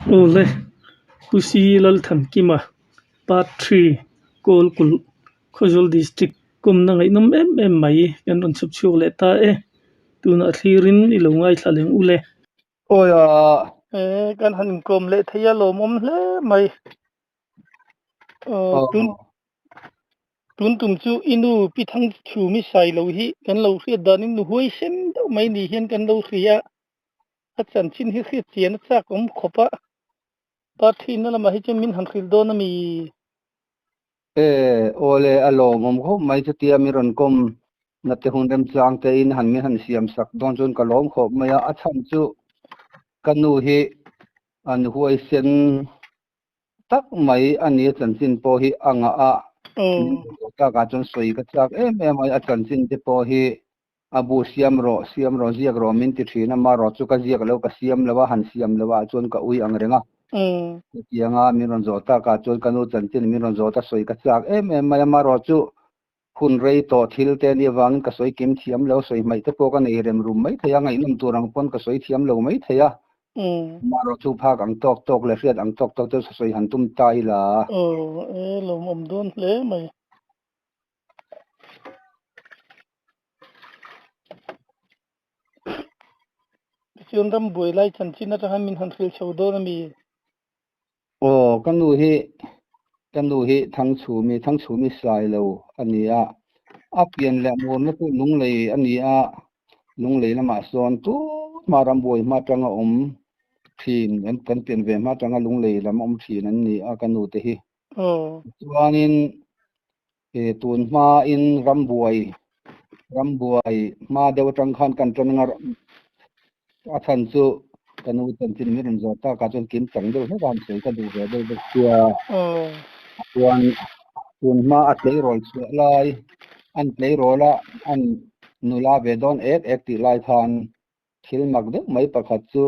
Ole Kusi Lalthan Kima Part 3 Kolkul Khojol District Kumna ngai nom em mai kan on sub chu le ta tuna thirin ilongai thaleng ule Oya kan han kom le thaya lo mom hle mai tun tun tum chu inu pi thang thu mi sai lo hi kan lo khri danin nu hoi sem do mai ni hian kan lo khria a chan chin hi khri chian cha kom khopa ta thin na ma hi chemin han khil do na mi ole alo mom kho mai chu tia mi ron kom na te hun dem chang te in han mi han siam sak don chun ka lom kho maya a cham chu kanu hi an huai sen tak mai ani chan chin po hi anga a ka ka chon soi ka chak ai a chan chin te po hi abu siam ro ziak ro min ti thina ma ro chu ka ziak lo ka siam lawa han siam lawa chon ka ui ang renga tianga mi ron zota ka chon kanu chan chin mi ron zota soi ka chak ai ma ro chu hun rei to thil te ni wang ka soi kim thiam lo soi mai te po ka nei rem rum mai thaya ngai num turang pon ka soi thiam lo mai thaya ma ro chu phak ang tok le hriat ang tok te soi han tum tai la lo mom don hle mai chion ram boi lai chan chin na ta min han khil chho do na mi kanu hi thang chu mi sai lo ania a pian le mo na ku lung lei ania lung lei na ma son tu ma ram boi ma tanga thin en kan pian ve ma tanga lung lei lam thin an ni a kanu te hi chuanin tun ma in ram boi ma deu tang khan kan tron ngar a than chu kanu tan tin mi ron zo ta ka chon kim tang deu he ram sei ka du ve deu tia tuan ma at lei rol chu lai an lei rola an nula ve don ek ti lai than thil mak de mai pakhat chu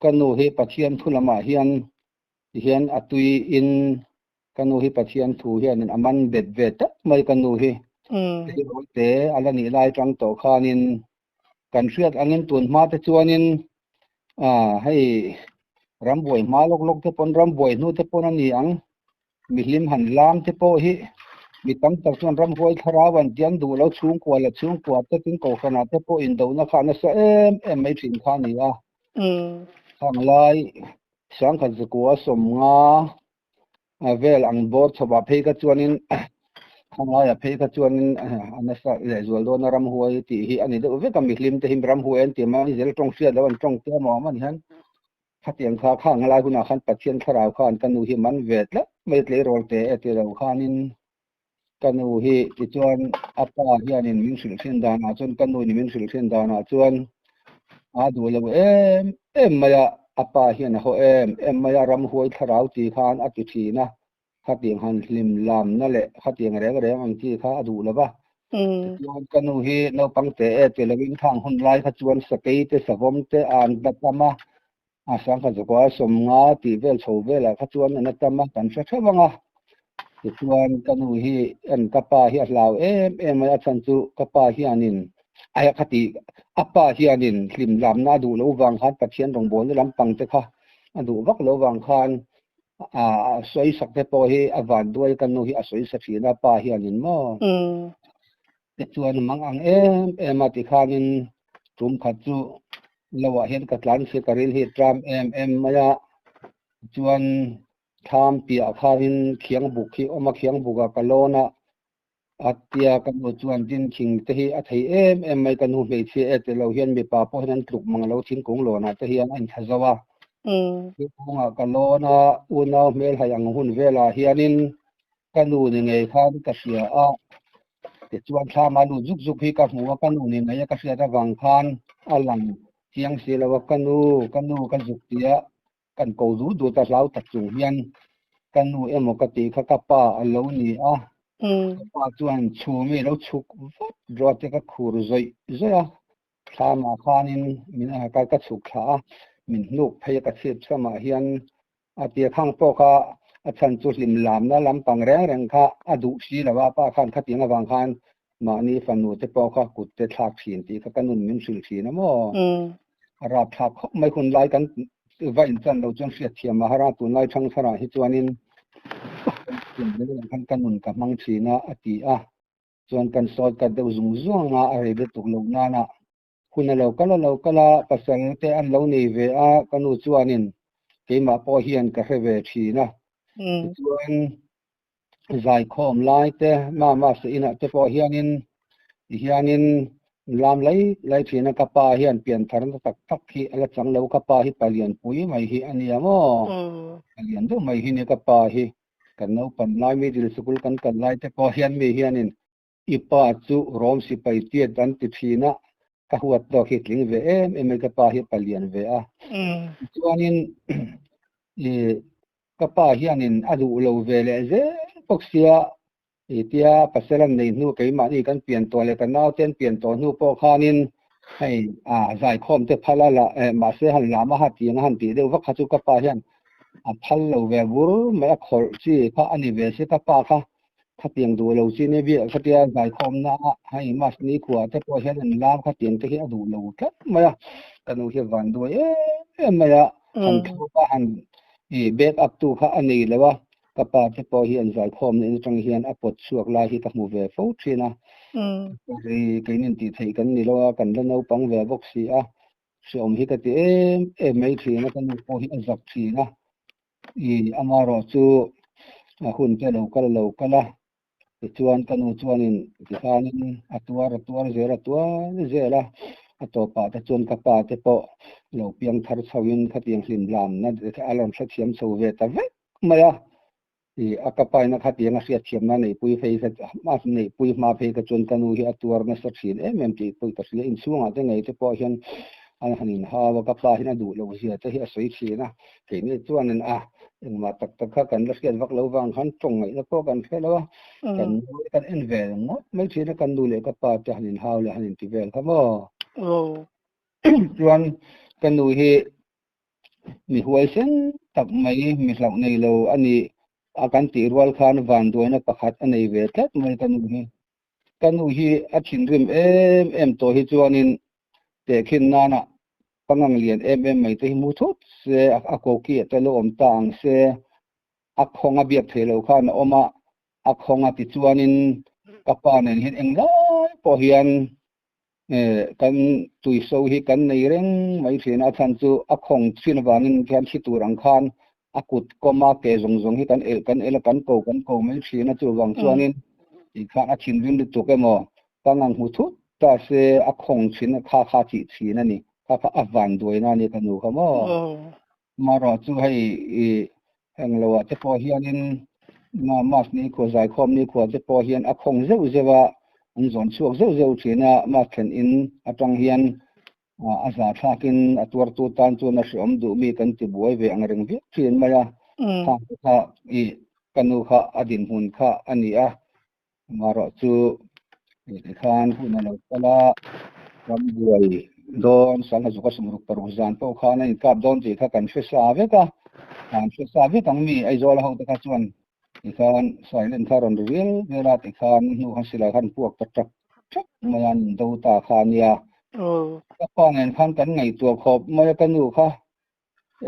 kanu hi pathian thulama hian atui in kanu hi pathian thu hian aman bet ve tak mai kanu hi te ala ni lai tang to khanin kan hriat angin tun ma te chuanin hei ramboi ma lok te pon ramboi nu te pon ani ang mihlim han lam te po hi mi tam tak chuan ramboi tharawan tian du lo chung kwa te tin ko khana te po in do na khana sa em mai thin kha ni a khang lai sang khan zakua som nga vel ang bor thoba phei ka chuanin khanga phei ka chuanin anasa le zual do na ram huai ti hi ani de ve ka mihlim te him ram huai an ti ma zel tong sia lo an tong te mo man han khatiang kha khang lai huna khan pathian tharau khan kanu hi man vet la mai tle rol te ati ro khanin kanu hi ti chuan apa hianin min sul thin dana chuan kanu ni min sul thin dana chuan a du lo maya apa hian ho maya ram huai tharau ti khan ati thina khatiang han hlim lam na le khatiang reng ang ti kha adu lova chuan kanu hi no pangte te lovin thang hun lai kha chuan sakei te savom te an datama sang kha zakwa som nga ti vel chho vela kha chuan an atama kan sa thawanga ti chuan kanu hi an kapa hi alau ai chan chu kapa hianin ai khati apa hianin hlim lam na du lo wang khan pathian rong bol lam pang te kha adu vak lo wang khan soi sak te po hi avan duai kanu hi asoi sa thina pa hianin mo te chuan mang ang ati khanin tum khat chu lawa hian ka tlan se karil hi tram maya chuan tham pia khanin khiang buk hi oma khiang buka kalona atia kanu chuan tin thing te hi a thei mai kanu hmei chi te lo hian mi pa po hian truk mang lo thing kung lo na te hian an thazawa kunga kalona una mel hayang hun vela hianin kanu ni ngei khan ka sia a te chuan thama lu zuk hi ka hmuwa kanu ni ngai ka sia ta wang khan alang chiang si lawa kanu ka zuk tia kan ko du ta lau ta chung hian kanu emo ka ti kha ka pa alo ni a pa chuan chu mi lo chuk vot ro te ka khur zoi a thama khanin min a ka chuk kha min nuk phei ka chip chama hian atia khang po kha achan chu hlim lam na lampang reng kha adu si lawa pa khan kha tinga wang khan ma ni fanu te po kha kut te thak thin ti kha kanun min sul thin mo rap thak mai hun lai kan vai in chan lo chuan hriat thiam a hara tun lai thang thara hi chuanin kan kanun ka mang thina ati a chuan kan sot ka deuh zung zuanga a rei de tuk lo nana hun lo kala pasal te an lo nei ve a kanu chuanin keima po hian ka hre ve thina chuan zai khom lai te ma se ina te po hianin lam lai thina ka pa hian pian thar na tak hi ala chang lo ka pa hi palian pui mai hi ania mo palian do mai hi ne ka pa hi kan no pan lai middle school kan lai te po hian mi hianin ipa chu rom si pai tiat dan ti thina ka huat do hi tling ve em ka pa hi palian ve a chuanin ka pa hianin adu lo ve le ze poksia itia pasalam nei nu keima ni kan pian to le kan nau ten pian to nu po khanin hei zai khom te phala la ma se han lama ha ti han ti de wa khachu ka pa hian a phal lo ve bur ma khol chi kha ani ve se ka pa kha tiang du lo chi ne bi kha tia zai khom na hai mas ni khwa te po hian an lam kha tiang te hi adu lo ka ma ya kanu hi van do ma ya han thu pa han back up tu kha ani lewa ka pa te po hian zai khom ni tang hian a pot suak lai hi ka mu ve fo thina ri keinin ti thei kan ni lo kan la no pang ve box si a som hi ka ti mai thina kan po hi azak thina amaro chu hun te lo kala chuan kanu chuanin khanin atuar zela atopa ta chuan ka pa te po lo piang thar chawin khatiang hlim lam na alon thla thiam chho ve ta ve maya akapai na khatiang a hriat thiam na nei pui phei sa ma nei pui ma phei ka chuan kanu hi atuar na sa thin ti pui ta hria in chuanga te ngei te po hian an hanin hawa ka pa hin adu lo zia te hi a soi thina ke ni chuanin ma tak kha kan la hriat vak lo wang khan tong ngai na po kan khelo kan en ve ngo mai thina kan du le ka pa te hanin haw le hanin ti vel khamo chuan kanu hi mi huai sen tak mai mi hlau nei lo ani akan ti rual khan van doina pakhat anei ve tlat mai kanu hi a thin rim em to hi chuanin te khin nana pangang lian em mai te mu thut se a ko ki te lo om tang se a khonga biak thelo khan oma a khonga ti chuanin kapa nen hin englai po hian kan tui so hi kan nei reng mai thina than chu a khong chin wanin khan thi turang khan akut koma ke zong hi kan ko mai thina chu wang chuanin i khan a thin win tu ke mo pangang hu thut ta se a khong chin kha chi thina ni kha avan doina ni kanu khamo maro chu hei englo te po hianin ma mas ni ko zai khom ni ko te po hian a khong zewa an zon chuak zeu thina ma thlen in atang hian a za thakin atwar tu tan chu na hrom du mi kan ti buai ve ang reng vi thin maya kha kanu kha adin hun kha ani a maro chu khan hun lo kala ram buai don sang zu ka sumruk par uzan po khana in kap don ti kha kan fesa ve ka kan fesa ve tang mi ai zola ho ta ka chuan ikhan silent tharon real vela tikhan nu hasila khan puak tak mayan do ta khania ka pangen khan kan ngai tu khop maya kanu kha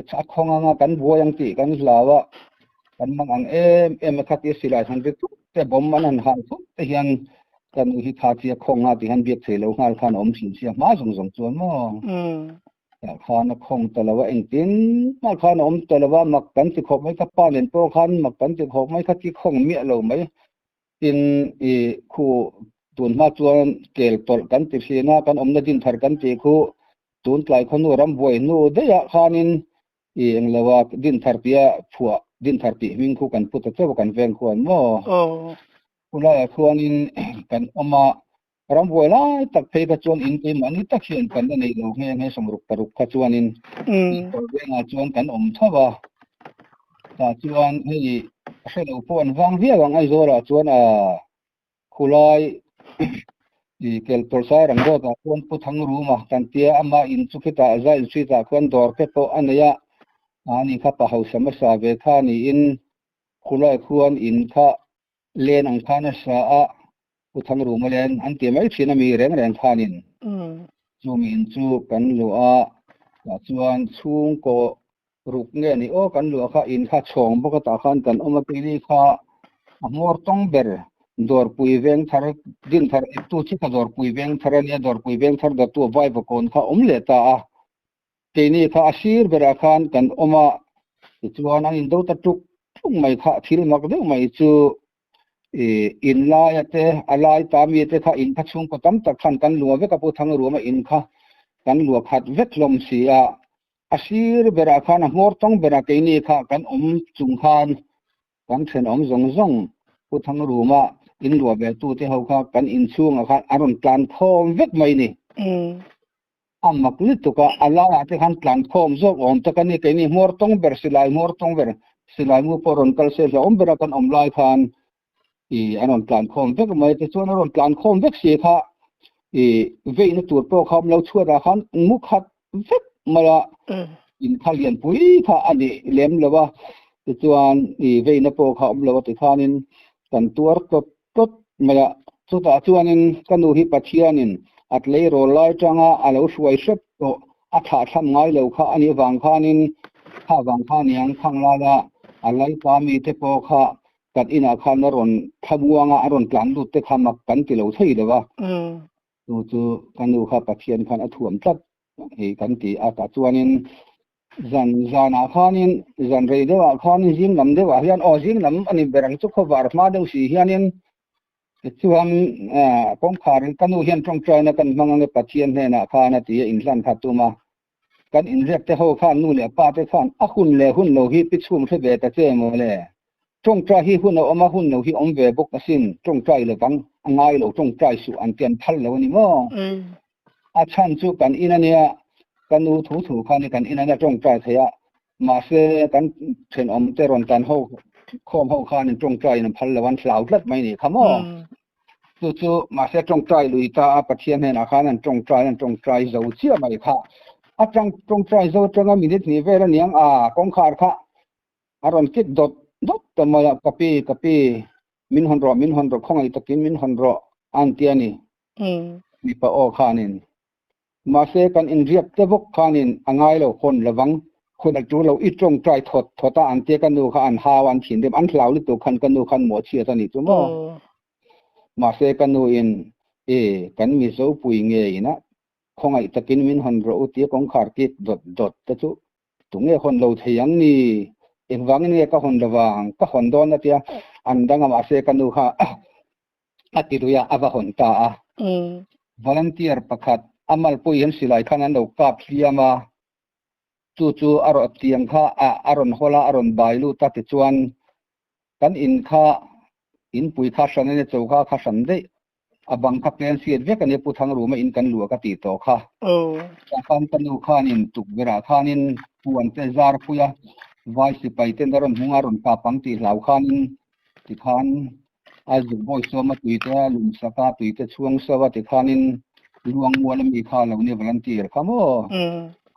cha khonga nga kan boyang ti kan hlawa kan mang ang em khati sila han be tu te bom manan han tu te hian kan hi khati khonga ti han biak thelo ngal khan om sin sia ma zong chuan mo khan khong talawa engtin ma khan om talawa mak kan ti khop mai ka pa len po khan mak kan ti khop mai khati khong mi lo mai tin khu tun ma chuan kel tol kan ti hina kan om na din thar kan ti khu tun tlai khonu ram boi nu de ya khanin englawa din thar pia phua din thar ti hming khu kan put te kan veng khuan mo kula khuanin kan oma ram boi lai tak phei ka chuan in te mani tak hian kan nei lo nge somruk paruk kha chuanin venga chuan kan om thawa ta chuan hei hello pon wang viawang ai zora chuan khulai kel torsa ranggo ta pon puthang ruma kan tia ama in chukita zai chita khan dor pe po anaya ani kha pa hau samasa ve kha ni in khulai khuan in kha len ang khana sa a puthang ruma len an ti mai thina mi reng khanin chu min chu kan lo a chuan chung ko รุกเงี้ยนี่โอ้กันหลวงข้าอินข้าชงพวกตาขันกันอมาปีนี้ข้ามอร์ต้องเบอร์ดอร์ปุยเวงทาร์ดินทาร์ตัวชิคาดอร์ปุยเวงทาร์เนี่ยดอร์ปุยเวงทาร์ดัตัวไว้บกอนข้าเลตาปีนี้ข้าอาชีพเบราขันกันอมาจวนอันอินโดตะทุกไม่ข้าทิลมักเดียวไม่จูอินลายเตะอะไรตามยเตะข้าอินข้าช่วงก็ตั้มตะขันกันหลวงเวกับผู้ทางหลวงมาอินข้ากันหลวงขัดเวทลมเสียอาชีพเบราขันมอร์ต้องเบราปีนี้ข้ากันจุงขันกันเช่นจงผู้ทางหลวงมาอินหลวงเบตูที่เขาข้ากันอินช่วงข้าอารมณ์การทองเวทไม่นี่มักลิตุกะอะไรที่ขันการทองจงตะกันนี่มอร์ต้องเบรสิลายมอร์ต้องเบรสิลายมูปอรอนกัลเซลเบรากันลายขันอันนั้นการคอมเวกไม่แต่ส่วนอันนั้นการคอมเวกเสียค่ะเวนัตัวโปรคอมเราช่วยราคามุขหัดเวกมาละอินทาเลียนปุยค่ะอันนี้เลี้ยมเลยว่าแต่ส่วนเวนัโปรคอมเราติดขานินกันตัวก็มาละสุดท้ายส่วนนั้นกันดูที่ปัจจัยนั้นอัตเลยโรลายจังอ่ะเราช่วยสักก็อัฐทำไงเราค่ะอันนี้วางขานินถ้าวางขานี่ยังข้างล่างอะไรก็มีเทปค่ะกัดอินาคันอรอนขบวงอรอนกลั่นดูแต่ขมักกันที่เราใช่เลยวะดูกันดูค่ะปัจเจียนคันอถ่วมตัดไอ้กันที่อากาศส่วนนี้จันอาคานินจันเรเดวอาคานินจิงลำเดวฮิอันจิงลำอันนี้เบรังจุกขวาร์มาเดวสิฮิอันนี้ส่วนกองขาริกันดูฮิอันตรงใจนะกันมังเงปัจเจียนเนี่ยนะข้านาทีอินสันขัดตัวมากันอินเรียกแต่เขาข้านู่นเลยป้าแต่ข้านหุ่นเลยหุ่นโลหิตปิดชุ่มเสบียแต่เจ้าโมเลยจงใจให้หุ่นเอามาหุ่นเราที่อมเวบกสินจงใจเลยฟังง่ายเราจงใจสู่อันเตียนพันแล้วนี่มั้งอาชันจูกันอินันเนี่ยกันดูถูกกันกันอินันเนี่ยจงใจเสียมาเสกันเช่นอมเตรอนกันเขาข้อมเขาข้านี่จงใจนั่นพันแล้ววันสาวเล็ดไม่นี่ขมั้งจู่มาเสจงใจลุยตาปัจเจียนเนี่ยนะข้านั่นจงใจเจ้าเชี่ยไม่ค่ะอาจังจงใจเจ้าจังมีนิดนี้เวลาเนี่ยกองขาดค่ะอารมณ์คิดดดแต่มาละกะปีมินฮันรอของไอ้ตะกินมินฮันรออันเตียนี่มีปะออขานินมาเสกันอินเรียบเตบกขานินอ่างไงเราคนระวังคนอัจฉริเราอีจงใจถอดตาอันเตียกันดูขาอันหาวันถิ่นเดิมอันเหล่าลิตัวคันกันดูคันหมดเชียตานี่จุ๊มมาเสกันดูอินกันมีโซ่ปุยเงยนะของไอ้ตะกินมินฮันรออุติของขาดกิดดดแต่จุตรงนี้คนเราเทียงนี่เอ็นวังนี่ก็คนระวังก็คนโดนนะเตียอันดังมาเสกันดูค่ะอาทิตย์ยาอาบะคนตาวอลันเทียร์ประคัดอามัลปุยเห็นสิไลขันนั้นเรากับเสียมาจู่อารมณ์เตียงค่ะอารมณ์หัวละอารมณ์ใบลูตัดจวนกันอินค่ะอินปุยข้าสันเนี่ยเจ้าข้าสันได้บังคับเรียนเสียดเวกันเนี่ยผู้ทางรู้มาอินกันหลัวกติโตค่ะจากการกันดูค่ะนินตุกเวลาค่ะนินปวนเตจาร์ปุยวายสิไปเต้นดารมหงอารมณ์กาปังตีเหล่าขันติขันอาจุบอยสวมตุยเตลุมสกัดตุยเตช่วงสวัสดิขันินลวงวัวลมีข้าเหล่านี้วอลันเทียร์ค่ะมั้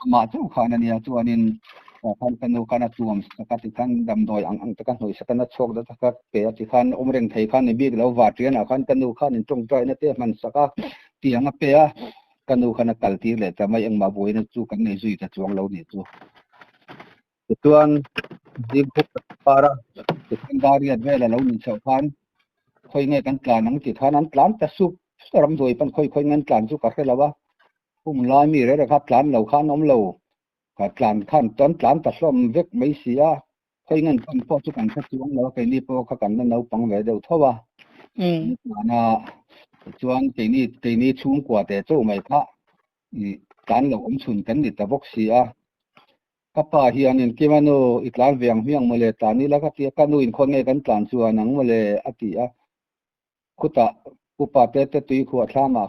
งมาเจ้าข้านันเนี่ยตัวนินขันกันดูขันตัวมสกัดติขันดำดอยอังตะกันหน่วยสกัดโชคดัตกัดเปียติขันอมเร่งไทยขันในบีกแล้ววาดเรียนขันกันดูขันจงใจนั่นเตะมันสกัดเตียงเปียกันดูขันกัลตีเลยแต่ไม่ยังมาบุยนั่นจู่กันในจุยแต่ช่วงเหล่านี้จู่tuan dibu para sekendari advela lo ni chaukan khoi nge kan tlan ang ti thanan tlan ta sup ram doi pan khoi ngan tlan chu ka khelawa lai mi re kha tlan lo khan om lo ka tlan khan ton tlan ta som vek mai sia khoi ngan pan po chu kan kha chuang lo kai ni po kha kan na no pang ve deu thowa na chuan ke ni chung kwa te chu mai kha tlan lo om chun kan ni ta bok sia kappa hianin kimano itlan viang hiang mole tani la ka tia kanu in khonge kan tlan chuan ang mole atia khuta pupa te tui khu thlama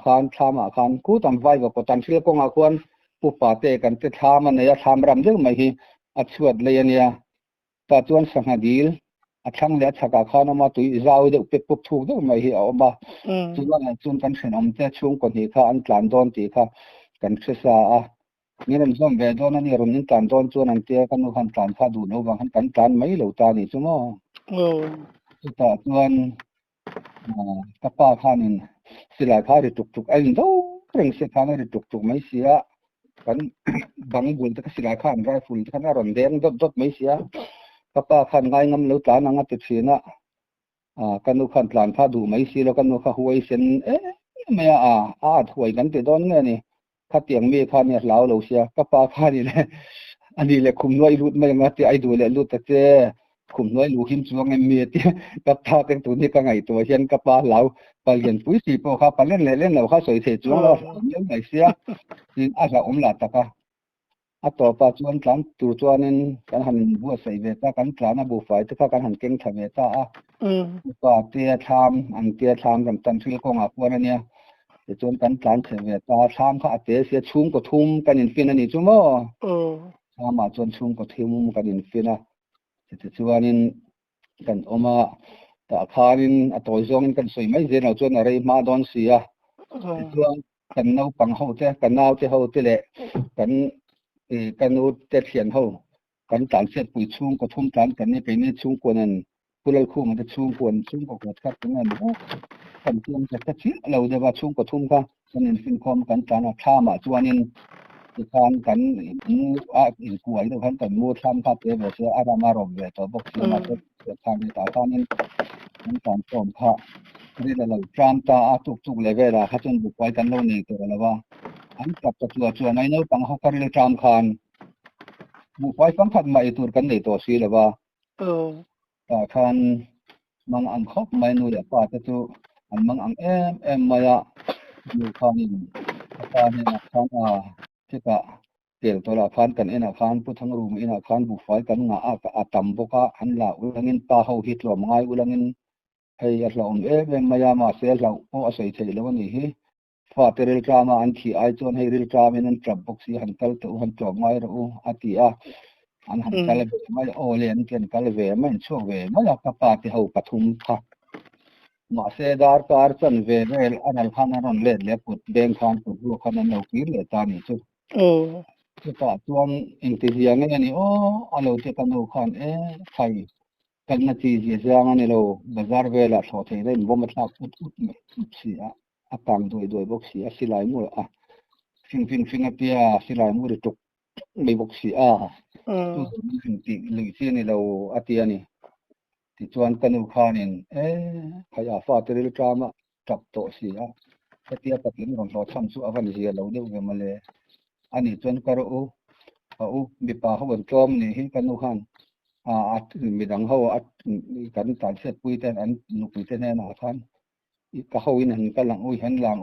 khan ku tam vai go potan thil ko nga khwan pupa te kan te thlama ne ya tham ram deu mai hi achuat le ania ta chuan sanghadil athang le thaka khana ma tui zau deu pe pup thuk deu mai hi awma chuan kan thren om te chung ko ni kha an tlan don ti kha kan khesa aนี่นั่นส่วนเวดอนนี่รุ่นนี้การต้นชวนนั่นเจ้ากันดูขันการข้าดูโน้บางขันการไม่เหลวตานี่ใช่ไหมสุดท้ายส่วนกับป้าข้านี่สิหลายข้าได้จุกไอ้ดูเรื่องเสียข้าได้จุกไม่เสีย กันบังบุญจะสิลายข้านไรฝุ่นขันอารมณ์แดงดดไม่เสียกป้าขันไงงำเลือดตานังติดเสียนะกันนุขันหลานข้าดูไม่เสียแล้วกันนุข้าหวยเส้นไม่หวยกันติดโดนเงี้ยนี่ข้าเตียงมีข้าเนี่ยเหลาเหลาเสียกป้าข้านี่แหละอันนี้แหละคุมน้อยรุดไม่ยังที่ไอ้ดูแหละรุดแต่เจ้คุมน้อยรู้หิมช่วงเงี้ยมีที่กับท่าแต่งตัวนี้ก็ไงตัวเช่นกป้าเหลาไปเรียนปุ๋ยสีโปข้าไปเล่นเราข้าสวยเสียช่วงเราเลี้ยงไหนเสียจริงอาจจะหลาดตะก้าต่อไปชวนหลานตัวชวนนั้นกันหันบัวใส่เวทกันหลานบัวไฟที่ข้ากันหันเก่งทำเวทก็เตี้ยทำอันเตี้ยทำกับตันฟิลกงพวกนั้นเนี่ยจะชวนกันหลานเฉเวททำข้าเตี้ยเสียชุ่มก็ทุ่มกันอินฟินนี่จุ่มทำมาชวนชุ่มก็ทุ่มกันอินฟินะจะชวนนั้นกันออกมาแต่ข้านินตัวจงกันสวยไม่เจนเอาชวนอะไรมาโดนเสียชวนกันเอาปังเขาเจ้กันเอาเจ้าเจ้าเละกันอุดเทียนเขากันต่างเสียปุ๋ยชุ่มก็ทุ่มกันนี่เป็นนี่ชุ่มกว่านั้นผู้เล่นคู่มันจะชุ่มกว่าชุ่มก็กดครับตรงนั้นกันเตรียมจะกระชิเราจะว่าชุ่มก็ทุ่มครับกันนี่เป็นความกันต่างข้ามาชวนนี่จะทานกันมูอินกวยด้วยกันมูทำครับเดี๋ยวเสียอารามารมณ์เลยตัวบอกเสียมาจะทานในตาตอนนี้มันการต้มข้านี่เราจามตาทุกเลเวลาเขาจนบุกไปกันโน่นนี่ตัวเราว่าอันกับตัวชวนในนู้นปังเขาก็เรียกจามคานบุกไปฟังขัดมาตัวกันในตัวสีเลยว่าแต่คันมังอันคบไม่นู่นเดี๋ยวป้าจะตัวอันมังอันมายาอยู่คันนี้คันนี้นะคันที่ก็เกี่ยวตัวละคันกันคันผู้ทั้งรูมคันบุกไปกันงาต่ำพวกอันละอุลังอินตาเขาฮิตลมง่ายอุลังอินให้เรามายามาเสียเราโอ้อาศัยเฉยแล้ววันนี้ฟาเตอร์เรลกรามาอันที่ไอจอนให้เรลกรามินันทรัพย์บกสีหันกัลตัวหันจอบไม่รู้อาทิอันหันกัลเวไม่โอเลียนเกินกัลเวไม่ชั่วเวไม่อยากกระปาที่เขาปฐุมค่ะมาเสดาร์การจันเวเรลอันนั้นขันนั้นเล่นเล็บปุดเด้งขันปุดลูกขันนั้นเราคิดเลยตานี่จุดที่ป่าจวนอินทิเดียงนี่โอ้อันเราที่กันเราขันใครกันนาทีเสียงอันนี้เราบาซาร์เวลาสอดให้ได้บ่มาทักปุดเสียตังโดยบกสีสิลายมูฟิงเตียสิลายมูตุกไม่บกสีตัวฟิงติหรือที่นี่เราเตียนี่ที่ชวนกันอุคานินขยะฟาเตอร์กรามาจับโตเสียเตียปฏิมรองเราทำสู้อวันเสียเราเดี๋ยวมาเลยอันนี้ชวนกระอุมีป่าเขาบนจอมนี่ให้กันอุคานมีดังเขากันตัดเส้นปุยแต่อันนุปุยแต่แน่นอนคันก็เขาอินหันกันหลังหันหลัง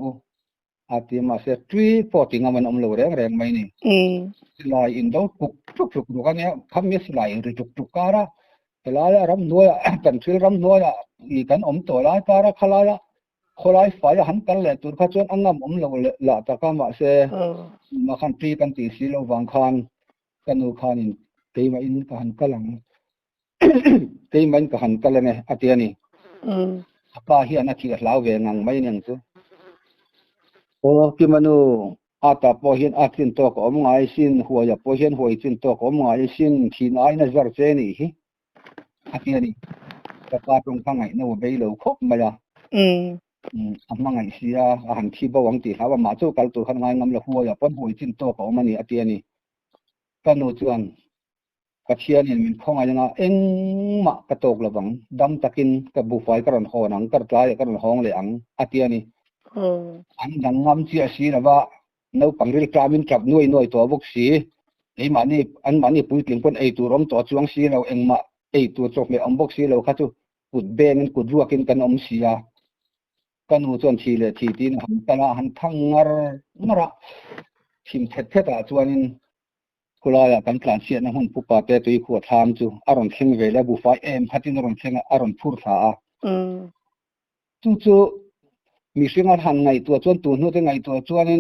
อาทิตย์มาเสียทรีพอติ้งมันเราแรงไหมนี่สลายอินดาวจุกดูกันเนี่ยคำนี้สลายจุกการะสลายรำนัวกันฟิลรำนัวอีกันตัวลายการะขลายไฟหันกันเลยตัวข้าจวนอังงามเราละตะกามาเสียมาขันทรีกันตีสีเราวางคันกันอุคันินตีมาอินกันหันกันหลังตีมันกันหันกันเลยเนี่ยอาทิตย์นี้ป้าเฮียนักเขียนลาวเวงังไม่เนี่ยสิโอ้พี่มนูตาพอเห็นจินตัวก็มง่ายสินหัวยาพอเห็นหัวจินตัวก็มง่ายสินที่นายน่ะจร์เจนี่อาทิตย์นี้แต่ป้าตรงข้างไหนนู่นไปเลยครบมาละมังไงเสียหันที่บ่หวังตีหาว่ามาจู่กัลตัวข้างไงงำละหัวยาป้อนหัวจินตัวก็มันนี่อาทิตย์นี้ก็โนจวนกระเชียนเห็นมันคงอะไรนะมากระตกระวังดำตะกินกับบุฟไฟกระหอนหอนังกระจายกระหอนห้องเลยอาทิตย์นี้อันดังงามเสียสีนะว่าเราปังเรียกกลามินจับหน่วยตัวบุกสีมันนี่ปุ้ยถึงคนตัวร้อมตัวจวงสีเรามาตัวจบเลยบุกสีเราข้าจุกุดเบงกุดรัวกินกันเสียกันหูจวนทีเลยทีตีนหันตะละหันทั้งมระทิมเท็ดจวนกุลายกันกลางเสียนะหุ่นผู้ป่าเตตุยขวดทามจูอารมณ์เข่งเวลบุฟไฟพัดที่นรมเข่งอารมณ์พูดสาจู่มีสิ่งหันไงตัวจวนตัวนู้นไงตัวจวนนี่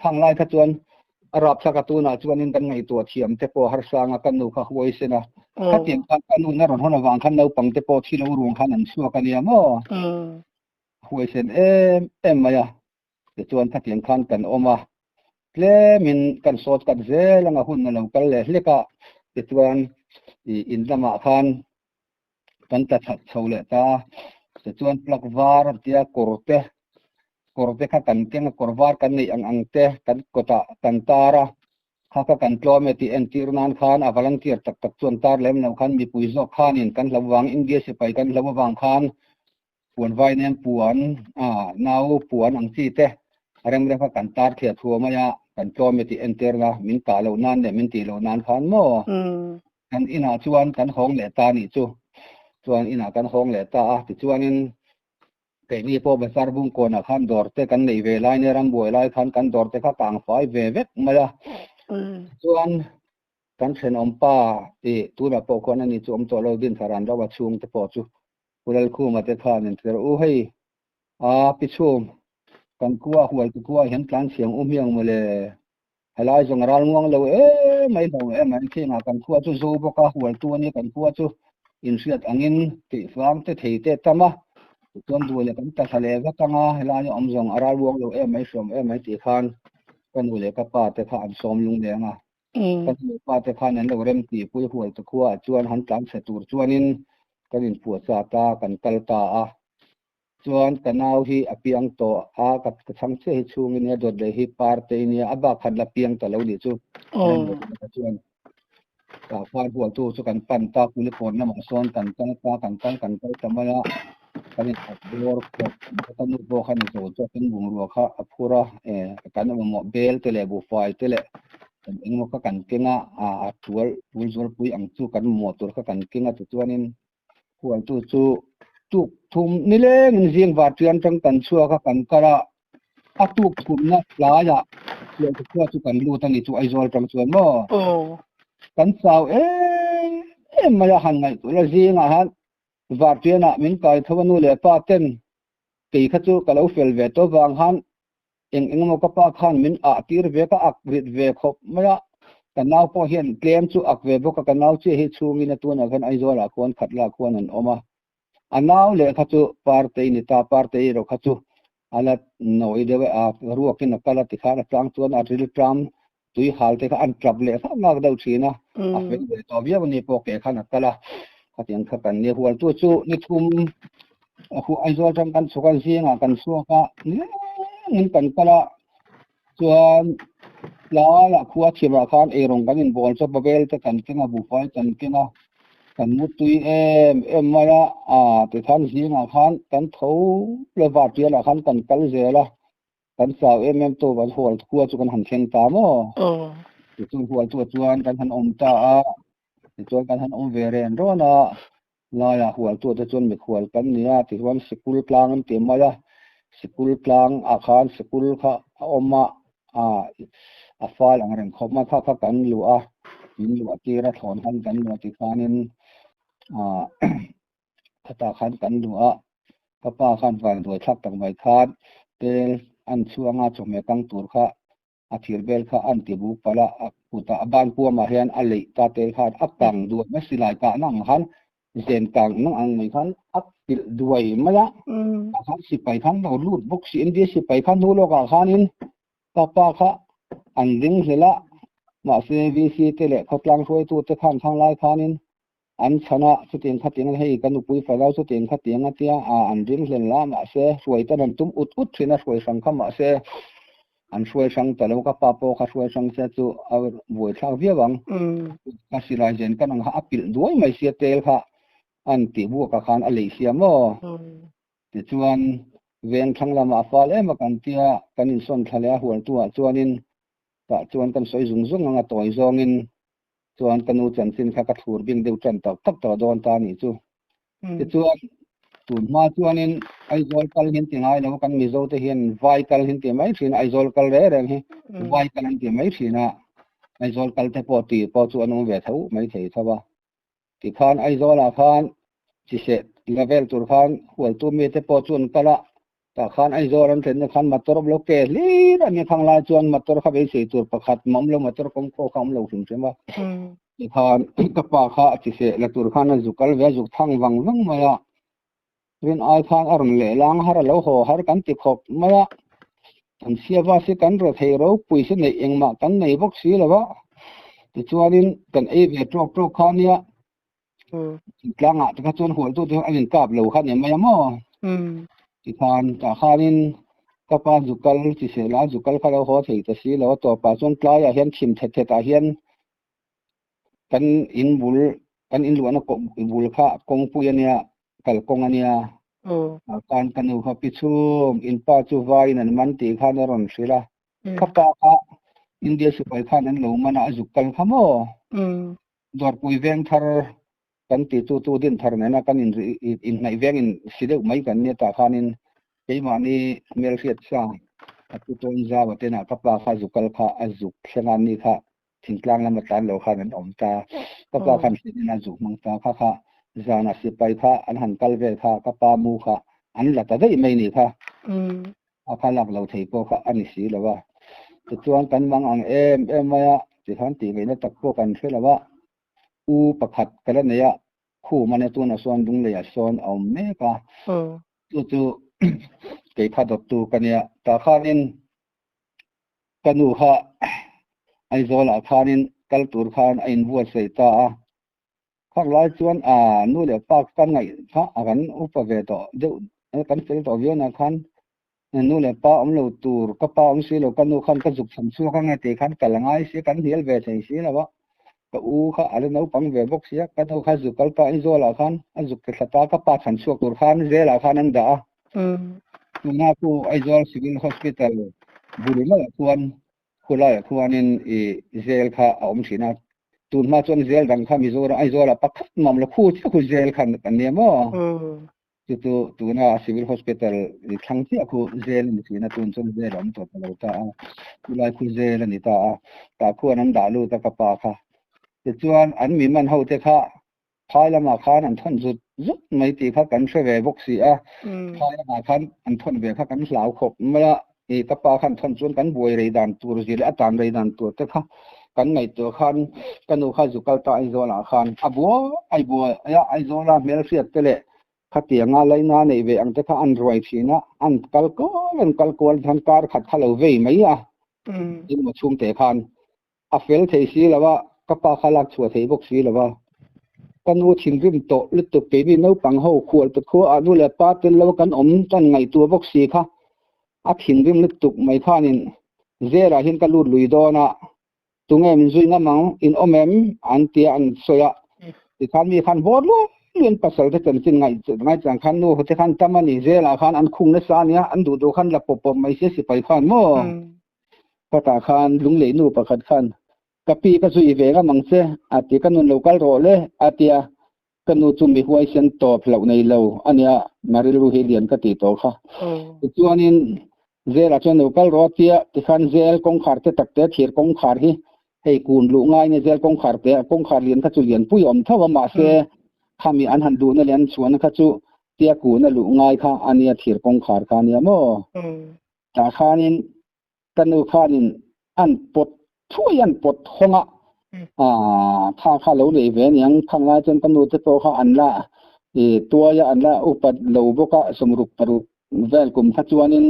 ทางไล่ขจวนอารับสักตัวน่ะจวนนี่กันไงตัวเทียมเตปหาสางกันนูข้าหวยเสนะถ้าเทียมกันนูนรอนหัววางขันเราปังเตปที่เรารวงขันนั้นชัวกันเนี่ยมั้งหวยเสนมายาจวนถ้าเทียมขันกันออกมาเล่มินกันสดกันเจลังหุ่นนั่นเรากันเลยเล็กจวนอินดามาขันกันตัดเฉาเลยตาจวนปลักวาร์เดียโครเตข้ากันเก่งโครวาร์กันนี่อังเตกันกตากันตาระ ข้าก็กันกลัวไม่ตีเอ็นตีรนานขันอาวัลังเกียรตักส่วนตาเล่มแล้วขันมีปุยซอกขันอินกันระวังอินเดียสิไปกันระวังขันปวนไว้เนี่ยปวนนาวปวนอังซีเตะเรื่องข้ากันตาเขียทัวมายากันกลัวไม่ตีเอ็นตีรนะมินตาเหล่านั้นเนี่ยมินตีเหล่านั้นขันโม่กันอินาชวนกันห้องเหลตานี่จูชวนอินากันห้องเหลตาติชวนอินแต่นี่พอเบสาร์บุงโกนะขันดอร์เตกันในเวลาเนี่ยรังบวยไล่ขันกันดอร์เตข้าต่างฝ่ายเวเวกมาละส่วนกันเช่นอมป้าที่ตัวเราพอคนนั้นนี่จูอมตัวเราดินสารันเราว่าช่วงจะพอจูผู้เล่นคู่มาเตะขาเนี่ยแต่โอ้ให้พิชมกันกัวหัวกัวเห็นการเสียงเมียงมาเลยให้ไล่จงรานง่วงเราไม่เรามันที่มากันกัวจูพวกหัวตัวนี้กันกัวจูอินเสียดอังอินติฟังเตะเตะตั้มะตัวดูเลยกันตะทะเลก็ตั้งให้ไล่อมจงรานง่วงเราไม่สมไม่ตีขานกันดูเลยกับป้าเตะขานสมลุงเดียงกันดูป้าเตะขานนั้นเราเริ่มตีผู้หัวตะกัวชวนหันกลางเสตูชวนนินกันอินปวดซาตากันกัลตาชวนกันเอาที่อภิยังโตกับทั้งเชื่อชูเงี้ยโดดเลยที่ปาร์ตี้เนี่ยอับบักขันละเพียงแต่เราดิจูชวนกับฟาดหัวตู้สุกันปั่นตาคุลิโคนน้ำมันซ้อนกันตั้งตากันตั้งกันไปจำไว้ละกันอินขับรถกันนุบขันโจจะเป็นบุญรัวข้าพูระกันเอาหมอเบลเตะบุฟไฟเตะกันเองมันก็กันเก่งทัวร์ปุยอังจูกันหมอตัวก็กันเก่งตัวนี้หัวตู้ตุกทุ่มนี่เลยมันเสียงว่าเตือนจังกันชัวก็กันกระตุกทุ่มนะหลายเสียงชัวจุกันรู้ตั้งนี่จุไอโซลจังชัวมั้กันสาวมาจะหันไงตัวละเสียงฮะว่าเตือนมินกายทวันนู้เลยป้าเต้นตีขจุกันเอาเฟลเวตัววางหันเองมันก็ป้าขันมินตีรเวก็อักริดเวคบมาละกันน้าพอเห็นเกมจุอักเวบก็กันน้าเชื่อให้ชูมินตัวนั้นไอโซลควรขัดละควรนั่นออกมาอันนั้นเลยข้าจูปาร์ตี้นี่ตาปาร์ตี้เราข้าจูอันนั้นหน่อยเดียวรัวกินนักการติขาพลังตัวนั้นริลพรามตุยหาลเตข้าอันทรัพย์เลยข้านักดาวชีนะเป็นตัวเบี้ยวันนี้พวกข้านักการข้าที่ยังข้ากันเนี่ยหัวตัวจูนี่ทุ่มหัวไอโซจังกันสุกันเสียงกันสัวข้าเนี่ยมันกันการส่วนละขัวเชียร์ข้านรงกันอินบอลจะบเบลจะกันกินบุฟเฟ่กันกินกันมุตุยมาละติดขันสีมาขันกันเท้าเลวาดเจียละขันกันกัลเจละกันสาวตัวบัดหัวขัวจุกันหันเชียงตามติดจุหัวตัวจวนกันหันอมตาติดจวนกันหันอมเวเรนร้อนลายหัวตัวจวนมีหัวกันเนี่ยติดวันสกุลกลางเต็มมาละสกุลกลางอาคารสกุลข้าอมมาฟ้าหลังเรื่องขบมาข้ากันหลัวยินหลัวตีระถอนกันหลัวติดขานินถ้าตาขันกันดูก็ป้าขันฟันโดยทักตั้งไว้คาดเตลอันช่วงจงเมตังตัวข้าอาทิตย์เบลข้าอันติบุปละปุตตะบ้านพัวมาเรียนอะไรตาเตลขาดอักตังด้วยไม่สิลายกะนั่งขันเจนตังนั่งอังไม่ขันอักติดด้วยไม่ละขันสิไปขันเราลูดบุกสิอินเดียสิไปขันดูโลกาขันินป้าข้าอันดิ้งเสละมาเซวีซีเตลเขากลางช่วยตัวจะขันทางลายขันินอันชนะสุดเองขัดยังให้กันอุปยไฟเราสุดเองขัดยังที่อันดิ้งเล่นละมาเสช่วยแต่นั้นตุ้มอุดเสนะช่วยสังขมาเสอันช่วยสังแต่แล้วก็ป้าโปก็ช่วยสังเสจูเอาบวยชาวเวียบังก็สิลายเจนกันงหาปิลด้วยไม่เสียเตลค่ะอันติบัวกับขันอะไรเสียมั้ติจวนเวียนทั้งละมาฟ้าเล่มากันเตียกันอินส่วนทะเลหัวตัวจวนอินแต่จวนกันสวยจุงงาต่อยจงอินจวนกันอุจันสินข้ากระถูรบิงเดียวจันตักตักต่อโดนตานี่จูติจวนตุนมาจวนอินไอโซลกัลหินติงไอแล้วกันมิโซเตหินไวกัลหินติไม่ถินไอโซลกัลเร่เร่งไวกัลหินติไม่ถินะไอโซลกัลเทปอตีปอจวนนุ่งเวทหูไม่เททว่าติขานไอโซลาขานจิเสตเลเวลตุรขานหัวตัวมีเทปอจวนกะละแต่ขานไอโซลันเห็นขานมาตรบโลเกลีอันนี้ทางลายจวนมาตรขับไอเสตุรประคัดมั่มลงมาตรกงโคคำลงถึงใช่ไหมติขานกับปาข้าจิเสตและตุรขานจุกัลเวจุทั้งวังมาละเรียนไอขานอารมณ์เล่ลังฮาร์โลโฮฮาร์กันติขบมาละอันเสียว่าสิกันรถเฮโร่ปุยสิในเองมากันในพวกสีแล้ววะติจวนนี้กันเอเวทรอกขานเนี่ยกลางแต่ก็จวนหัวตัวที่อันนี้กับเหลวขันเนี่ยไม่ยอมติขานจากขานนี้ kapa zukal chi se la zukal kha lo ho thei ta si lo to pa chuan tlai a hian thim the ta hian kan in bul kan in luana ko bul kha kong pu ania kal kong ania kan kanu kha pichum in pa chu vai nan man ti kha na ron sila kapa kha india su pai kha nan lo mana zukal kha mo dor pui veng thar kan ti tu din thar na kan in nai veng in sideu mai kan ne ta khanin keimani mel fiat sa atu ton za wa tena kapa kha zukal kha azuk khenan ni kha thingtlang lam tan lo kha nan om ta kapa khan sidina zuk mang ta kha kha zana si pai kha an han kal ve kha kapa mu kha an la ta dei mai ni kha a kha lak lo thei ko kha ani si lawa chuan kan mang ang em maya chi han ti ngai na tak ko kan thelawa u pakhat kala ne ya khu mane tu na son dung le ya son om me ka tu ke pha dot tu kan ya ta khanin kanu kha ai zola khanin kal tur khan ain bua sei ta a khak lai chuan nu le pak kan ngai kha agan upa ve to de kan fel to vio na khan nu le pa om lo tur ka pa om si lo kanu khan ka juk sam chu kha ngai te khan kalangai si kan hial ve thei si lawa ka u kha ale no pang ve bok sia ka no kha zu kal pa ai zola khan azuk ke thata ka pa than chu tur khan zela khan an da na ku ai zol civil hospital burima chuan khulai khuanin zel kha om thina tun ma chuan zel dang kha mi zora ai zola pakhat mam la khu chi khu zel khan kan ne mo tu na civil hospital thang chi khu zel ni thina tun chuan zel om to lo ta khulai khu zel ni ta khuan an da lu ta ka pa kha chuan an mi man ho te kha phai lama khan an thon zut mai ti kha kan hre ve bok si a phai lama khan an thon ve kha kan hlau khop mala ka pa khan thon chuan kan buai rei dan tur zil a tan rei dan tur te kha kan ngai to khan kanu kha zukal ta ai zola khan abu ya ai zola mel fiat tele khatianga leina nei ve ang te kha an roi thina an kal kol than kar khat khalo ve mai a in mo chum te khan a fel thei si lawa ka pa khalak chua thei bok si lawa kanu thin rim to lutuk pe bi no pang ho khol to kho anu le pa tel lo kan om tan ngai tu bok si kha a thin rim lutuk mai khanin zera hin ka lut lui do na tunge min zui na mang in omem an tia an soya ti khan mi khan bor lo luen pasal te kan chin ngai chang khan no te khan tamani zela khan an khung na sa nia an du do khan la pop mai se si pai khan mo pata khan lung le nu pakhat khan kapi ka zui ve ga mang se ati kanun local ro le atia kanu chumi huai sen to phlo nei lo ania maril ru helian ka ti to kha chuanin zela chon local ro tia ti khan zel kong khar te tak te thir kong khar hi hei kun lu ngai ne zel kong khar te kong khar lian ka chu lian pui om thawa ma se khami an han du na lian chuan kha chu tia ku na lu ngai kha ania thir kong khar kha nia mo ta khanin kanu khanin an pot thuyan pot honga tha kha lo nei ve niang khanga chen kanu te to kha anla tua ya anla upat lo boka somruk paru vel kum kha chuanin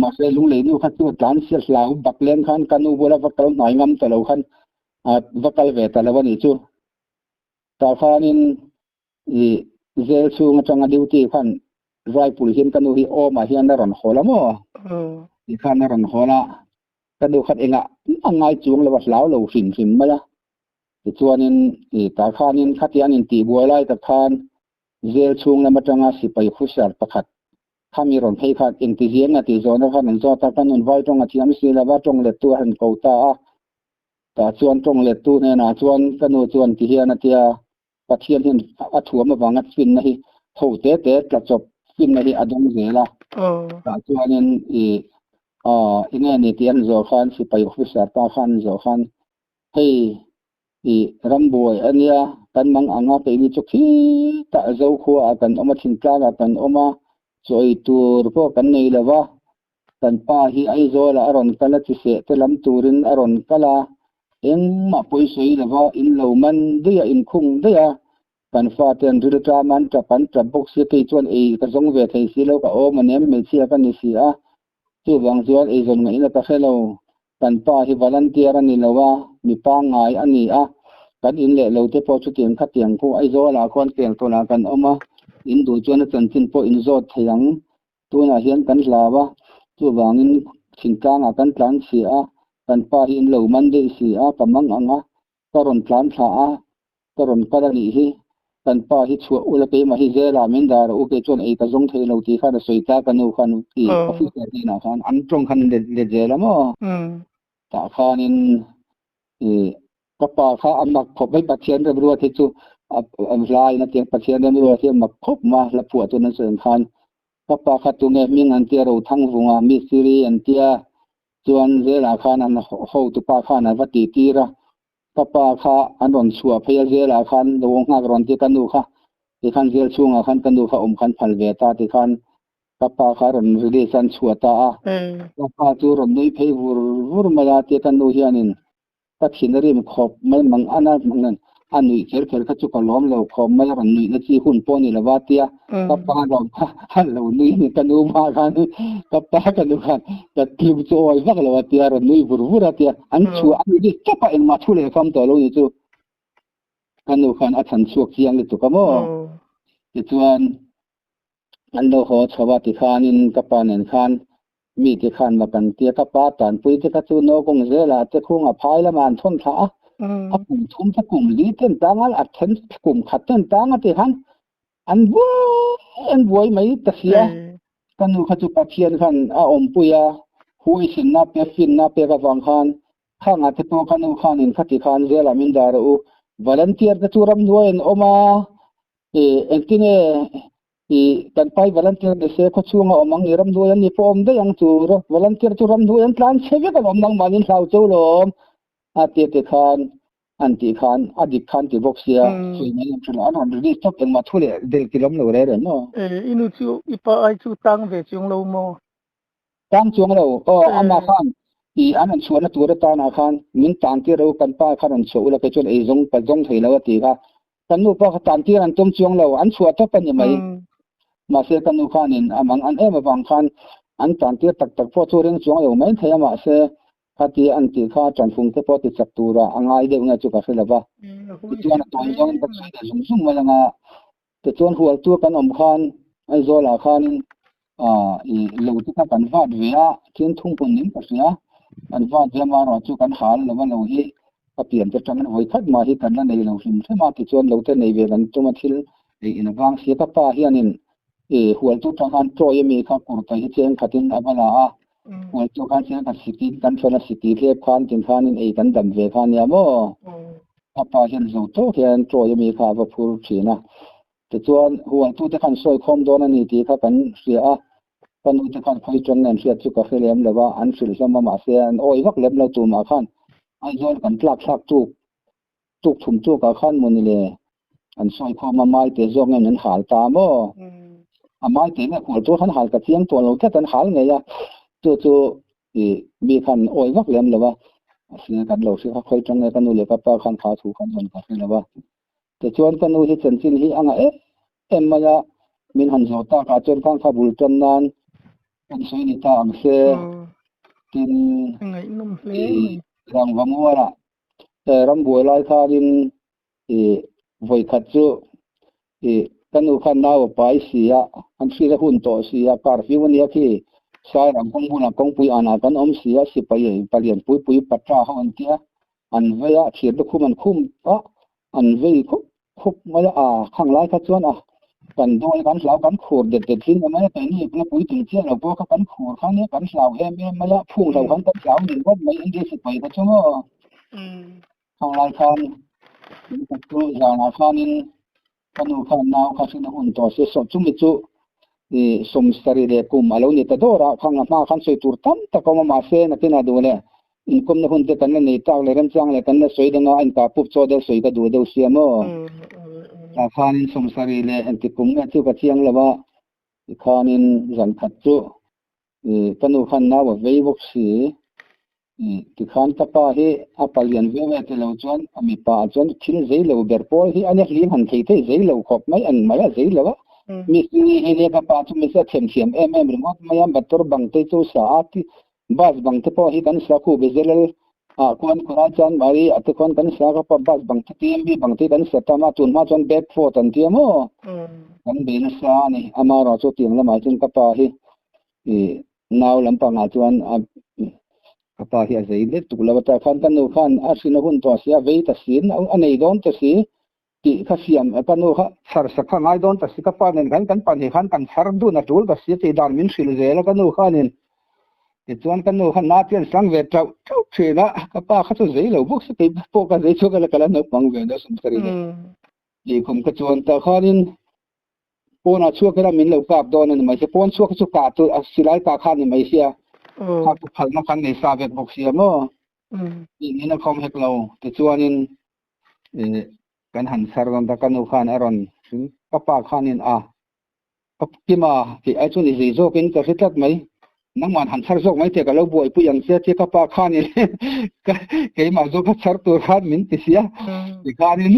ma se lung le nu kha chu tlan sia lau baklen khan kanu bola vakal nai ngam ta lo khan vakal ve ta lawani chu ta khanin zel chu ngachanga duty khan raipul hin kanu hi o ma hian na ron khola mo i khan na ron khola kanu khat enga angai chung lawas lau lo hrim mala chuanin ta khanin khatianin ti buai lai ta khan zel chung lama tanga sipai khusar pakhat khami ron phei khat intizian ati zona khan an zo ta kanun vai tong athiam si lawa tong le tu han ko ta chuan tong le tu ne na chuan kanu chuan ti hian atia pathian hin athuam awanga fin na hi ho te tla chop fin na hi adong zela ta chuanin ine ni tian zo khan sipai khusar ta khan zo khan hei ramboi ania kan mang anga pe ni chokhi ta zo kho a kan oma thin tla kan oma choi tur po kan nei lawa kan pa hi ai zo la aron kala chi se te lam turin aron kala eng ma poi sei lawa in lo man dia in khung dia kan fa ten ri ta man ta pan ta box se pe chuan ka zong ve thei si lo ka o manem me chia kan ni si a chu wang chuan zon ngai na ta hello kan pa hi volunteer ani lawa mi pa ngai ani a kan in le lo te po chu tiang kha tiang ko ai zo la kon tiang to na kan oma in du chuan chan chin po in zo theyang tu na hian kan lawa chu wangin thingtang a kan tlan si a kan pa hi lo man de si a kamang anga karon tlan tha a karon kadani hi kan pa hi chu ula pe ma hi zela min dar u ke chon ei ka jong thei lo ti kha da soita kanu khan ti officer ti na khan an tong khan le jela mo ta khanin kapa kha amak khop bai pathian re bru thi chu lai na tiang pathian re bru thi mak khop ma la pu tu na sen khan kapa kha tu nge ming an tia ro thang vunga mi siri an tia chuan zela khan an ho tu pa khan an vati ti ra kapa kha an ron chua phei zela khan lo nga ron ti kanu kha ti khan zel chunga khan kanu kha khan phal ve ta ti khan kapa kha ron ri san chua ta a kapa tu ron nei phei vur ma ya ti kanu hianin ta thinari mi khop mai mang ana mangan anui kher kher kha chu ka lom lo khop mai ran nui na chi hun po ni la wa tia kapa ron han lo nui ni kanu ma khan kapa kanu khan ta kim chu oi vak lo wa tia ron nui vur vur tia an chu an ni kapa en ma thu le kam to lo ni chu kanu khan a than chuak chiang le tu ka mo ti chuan an lo ho chawa ti khanin kapa nen khan mi ti khan ma kan tia kapa tan pui ti ka chu no kong zela te khung a phai la man thon tha a kum thum ta kum li ten tangal a then kum khat ten tang ti khan an voi mai ta sia kanu kha chu pathian khan a om puya hui sin na pe fin na pe ka wang khan khanga te to kanu khan in khati khan zela min dar u volunteer ta chu ram nuain oma entine kan pai volunteer de se ko chunga omang iram duan ni pom de yang chu ro volunteer chu ram duan tlan cheve ka omang manin hlau chu lom a te khan anti khan adik khan ti boxia sui mai chu an han ri stop en ma thule del kilom lo re no inu chu ipa ai chu tang ve chung lo mo tang chung lo ama khan ti an chuan tu ra ta na khan min tang ti ro kan pa khan an chu la ke chon ei jong pa jong thei lo ti ka kan nu pa tan ti an tum chung lo an chua to pa ni mai ma se kanu khanin amang an ema bang khan an tan ti tak tak po chu reng chuang lo mai thaya ma se khati an ti kha chan phung te po ti chak tura angai de nga chu ka khela ba ti chuan ton jong ba chu de zum zum ma nga te chuan hual tu kan om khan ai zola khan i lo ti ka kan va ve a chen thung pon nim pa sia an va je ma ro chu kan hal lo lo hi a pian te tan hoi khat ma hi kan na nei lo him the ma ti chuan lo te nei ve kan tu ma thil in awang sia ka pa hianin hual tu tanghan troye mi kha kurta hi cheng khatin abala a hual tu khan cheng ka city kan thona city le khan tin khan in ei kan dam ve khan ya mo apa hian zo to hian troye mi kha va phur thina te chuan hual tu te khan soi khom don ani ti kha kan ria a kan u te khan khoi chon nen ria chu ka khelem lewa an sil hlama ma se an oi vak lem lo tu ma khan ai zon kan tlak thak tu thum tu ka khan muni le an soi khom ma mai te zong nen hal ta mo amai te na khol to khan hal ka chiang to lo ta tan hal nge ya chu mi khan oi vak lem lewa asina kan lo se kha khoi chang kan u le ka pa khan kha thu khan don ka lewa te chuan kan u hi chen chin hi anga em ma ya min han zo ta ka chen kan kha bul ton nan kan soi ni ta ang se tin ngai num hle rang wangwara ram boi lai kha din voi khat chu kanu khan naw pai sia an sira hun to sia curfew ni khi sai ram kong buna kong pui ana kan om sia si pai palian pui patra hon tia an veya thir de khum an khum a an vei khup mala a khang lai kha chuan a kan doi kan hlau kan khur de thin ma ta ni pla pui tin chia lo bo kha kan khur khan ni kan hlau em mala phung lo kan kan hlau ni wat mai indi si pai ka chumo khang lai khan tu jana khanin kanu khan naw kha sin hun to se so chumi chu som sari le kum alo ni ta dora khang ma khan soi tur tam ta ko ma se na tina du le in kum na hun te kan nei tak le ram chang le kan na soi danga an ka pup cho de soi ka du de siamo ta khanin som sari le an ti kum na chu ka chiang lawa khanin ran khat chu kanu khan naw vei bok si ti khan ta pa hi a palian ve ve te lo chuan ami pa chuan thil zei lo ber pol hi ane hlim han thei the zei lo khop mai an maya zei lo mi hi ne ka pa chu mi sa them remote maya bator bang te chu sa ati bas bang te po hi kan sa khu bezelal a kon khora chan mari ate kon kan sa ka pa bas bang te tmb bang te kan sa ta ma tun ma chon back for tan ti mo kan be na sa ni ama ra chu tiang la mai chen ka pa hi nào làm bằng chuan apa hi azei le tu la ta khan kan no khan a sin hun to sia ve ta sin a nei don ta si ti kha siam kan no kha sar sakha ngai don ta si ka pa nen kan pan hi khan kan sar du na tul ta si ti dan min sil ze la kan no khanin ti chuan kan no khan na pian sang ve trau trau thina ka pa kha chu zei lo buk si ti po ka zei chu ka la kala no pang ve da sum sari le ti khum ka chuan ta khanin pon a chu ka min lo kap don an mai se pon chu ka chu ka tu silai ka khan ni mai sia ha ku phal na khan nei sa ve bok sia mo ni na khom hek lo ti chuanin kan han sar ron ta kan no khan aron ka pa khanin kima ki ai chu ni zei zo kin ka hitat mai nang man han sar zok mai te ka lo boi pu yang sia te ka pa khanin ke ma zo ka sar tur khan min ti sia ti khanin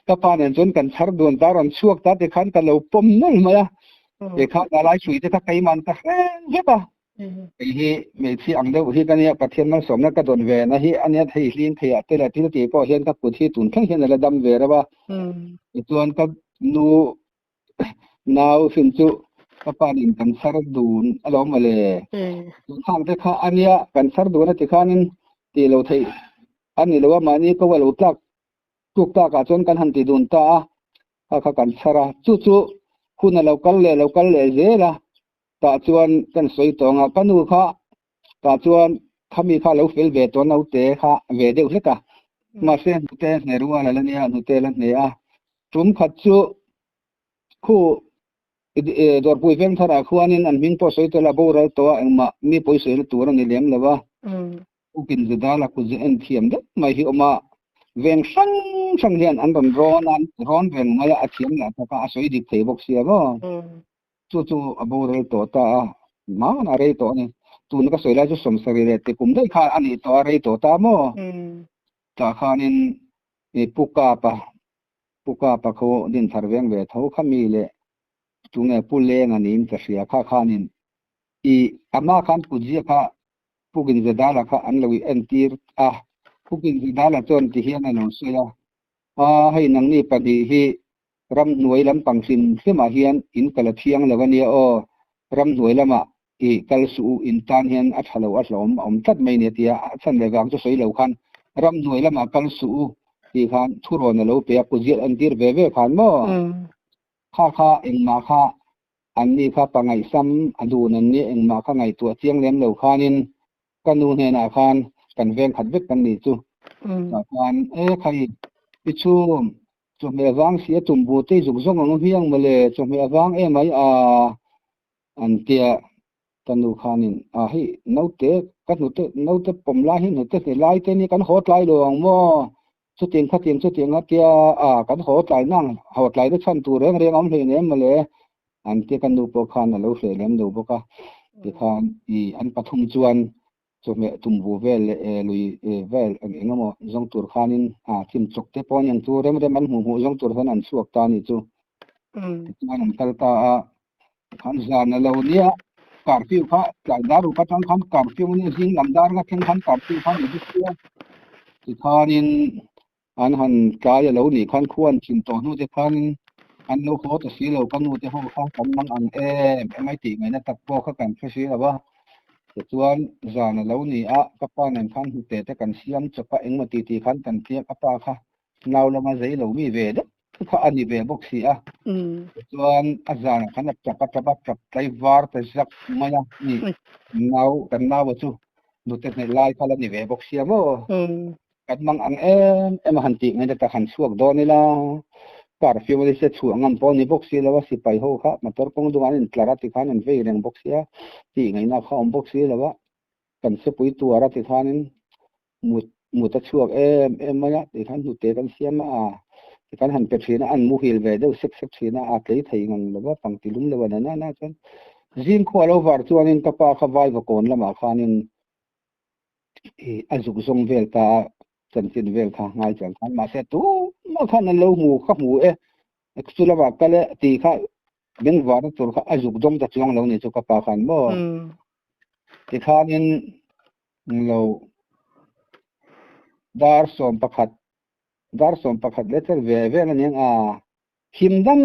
ka pa nen chon kan sar don ta ron chuak ta te khan ka lo pom nal maya te kha ka lai chui te ka kai man ka he ba hi me thi ang deuh hi kan ya pathian mal somna ka don ve na hi ania thei hlin thei a te la ti ti po hian ka pu thi tun khang hian la dam ve ra ba chuan ka nu naw fin chu ka pa nin kan sar dun alo ma le khang te kha ania kan sar dun ti khanin ti lo thei ani lo ma ni ko wa lo tlak tuk ta ka chon kan han ti dun ta kha kan sara chu chu khuna lo kal le ze la ta chuan kan soi tonga kanu kha ta chuan khami kha lo fel ve to nau te kha ve deuh hleka ma se te ne ruwa la nia nu te la ne a tum khat chu khu dor pui veng thara khuanin an ming po soi to la bo ra to engma mi poi soi tu ra ni lem lawa ukin zeda la ku zen thiam de mai hi oma veng sang hian an ron veng maya a thiam la ta ka soi dik thei bok sia bo chu abo re to ta ma na re to ni tu na ka soila chu som sari re te kum dai kha ani to re to ta mo ta khanin e puka pa kho din tharweng ve tho khami le tu nge pule nganin ka sia kha khanin i ama khan pujia kha pugin zedala kha anlowi entir pugin zedala chon ti hian ano sia hei nang ni padi hi ram nuai lam pangsin sema hian in kala thiang lawani ram nuai lama i kal su in tan hian a thalo a hlom om tat mai ne tia chan le wang chu soi lo khan ram nuai lama kal su ti khan thuro na lo pe pujia antir ve ve khan mo kha engma kha anni kha pangai sam adun anni engma kha ngai tu chiang lem lo khanin kanu ne na khan kan veng khat vek kan ni chu khan khai chu me wang sia tumbu te zung zong ang hiang male chu me wang mai an tia kanu khanin hi note kan note pom la hi note te lai te ni kan hot lai lo ang mo chu ting a tia kan hot lai nang hot lai de chan tu reng om hle ne male an tia kanu po khan lo hle lem do boka ti khan I an pathum chuan chu me tumbu vel lui vel engamo zong tur khanin chim chok te pon yang tu rem an mu zong tur han an suak ta ni chu chuan an kal ta khan zan lo nia karfiu kha tlai daru patang khan karfiu ni jing lamdar nga theng khan karfiu khan ni sia ti khanin an han kaya lo ni khan khuan chin to nu te khanin an lo kho ta si lo kan nu te ho kha kan mang an mai ti ngai na tak po kha kan phesi lawa chuan zana lo ni ka pa nen khan hu te kan siam chapa engma ti khan kan tia ka pa kha naw lama zei lo mi ve de kha ani ve bok si chuan zana khan chapa tlai war te zak maya ni naw kan naw chu nu te nei lai khala ni ve bok sia mo kan mang ang han ti ngai ta han suak do ni la perfume ni se chu angam pon ni box si lawa si pai ho kha motor pong du an tlara ti khan an ve reng box ya ti ngai na kha box si lawa kan se pui tu ara ti khanin mu ta chuak maya ti khan hu te kan siam ti kan han pe thina an mu hil ve de sek thina tlei thei ngang lawa pang ti lum lawa na chan zin kho lo war chuanin ka pa kha vai va kon lama khanin azuk zong vel ta chan chin vel kha ngai chan khan ma se tu ma khan lo mu kha mu chula ba kale ti kha beng war tur kha azuk dom ta chuang lo ni chu ka pa khan mo ti khanin lo dar som pakhat letter ve ve na ning himdam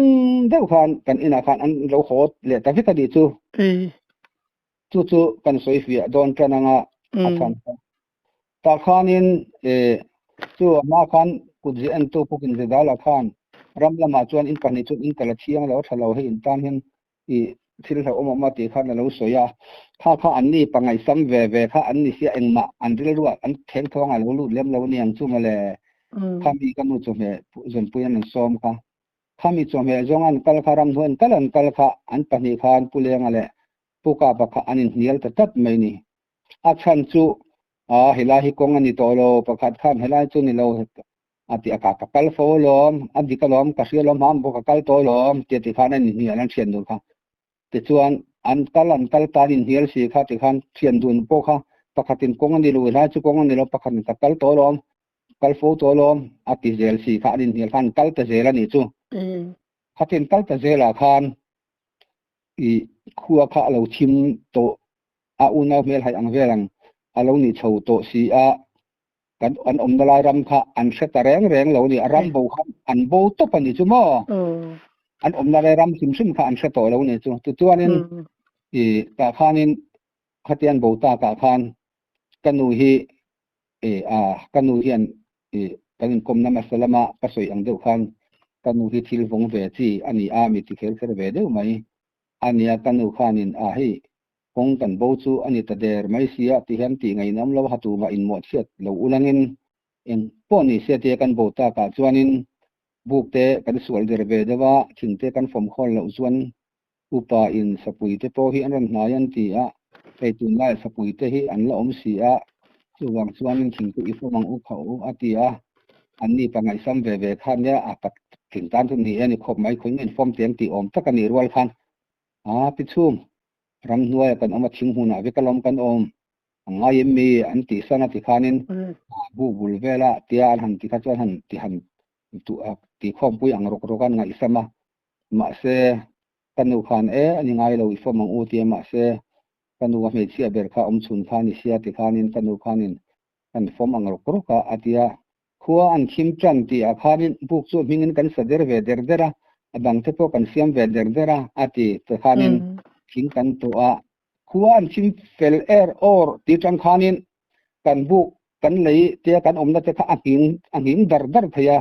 deuh khan kan ina khan an lo khot le ta vika di chu chu kan soi fia don kananga athan ta khanin chu ma khan kuji an tu pukin zedala khan ramlama chuan in pani chu in kala thiang lo thalo he in tan hin I thil ha oma ti khan lo soya kha anni pangai sam ve kha anni sia engma andil ruwa an theng thong lo lu lem lo niang chu male khami kanu chu me zon puyan an som kha khami chu me zongan kal kharam huan kalan kal kha an pani khan puleng ale puka pakha anin nial ta tat mai ni achan chu hilahi kong ani tolo pakhat khan helai chu ni lo ati aka kal fo lom adi kalom kasialom ham bo kal to lom ti khan ani ni alan thian du kha ti chuan an kal tarin hial si kha ti khan thian dun po kha pakhatin kong ani lu la chu kong ani lo pakhatin kal to lom kal fo to lom ati zel si kha anin hial khan kal ta zel ani chu khatin kal ta zela khan I khuwa kha lo thim to a una mel hai ang velang alo ni chho to si a kan an omdalai ram kha an seta reng lo ni aram bo kha an bo to pani chu mo an omdalai ram sim kha an seto lo ni chu tu chuanin ta khanin khatian bo ta ka khan kanu hi kanu hian kanin komna masalama pasoi ang deuh khan kanu hi thil vong ve chi ani a mi ti khel ve deuh mai ania kanu khanin hi kong kan bo chu ani ta der mai sia ti hian ti ngai nam lo hatu ma in mo thiat lo ulangin en poni se te kan bo ta ka chuanin buk te kan sual der ve dewa thingte kan fom khol lo chuan upa in sapui te po hi an ran hnayan ti a peitun lai sapui te hi an la om si a chuwang chuanin thingte I fomang u khau atia anni pangai sam ve khan ya apat thingtan tu ni ani khop mai khoin en fom tiang ti om takani rual khan pichum ram nuai kan oma thing huna ve kalom kan om angai mi an ti sana ti khanin bu bul vela tia han ti kha chuan han ti han tu a ti khom pui ang rok rokan ngai sama ma se kanu khan ani ngai lo ifo mang u ti ma se kanu wa me chia ber kha om chun khan ni sia ti khanin kanu khanin kan fom ang rok roka atia khuwa an khim tran ti a khanin buk chu mingin kan sader ve dera abang te po kan siam ve dera ati te khanin king kan to a khuan chim fel or ti tang khanin kan bu kan lei te kan omna te kha angin dar thaya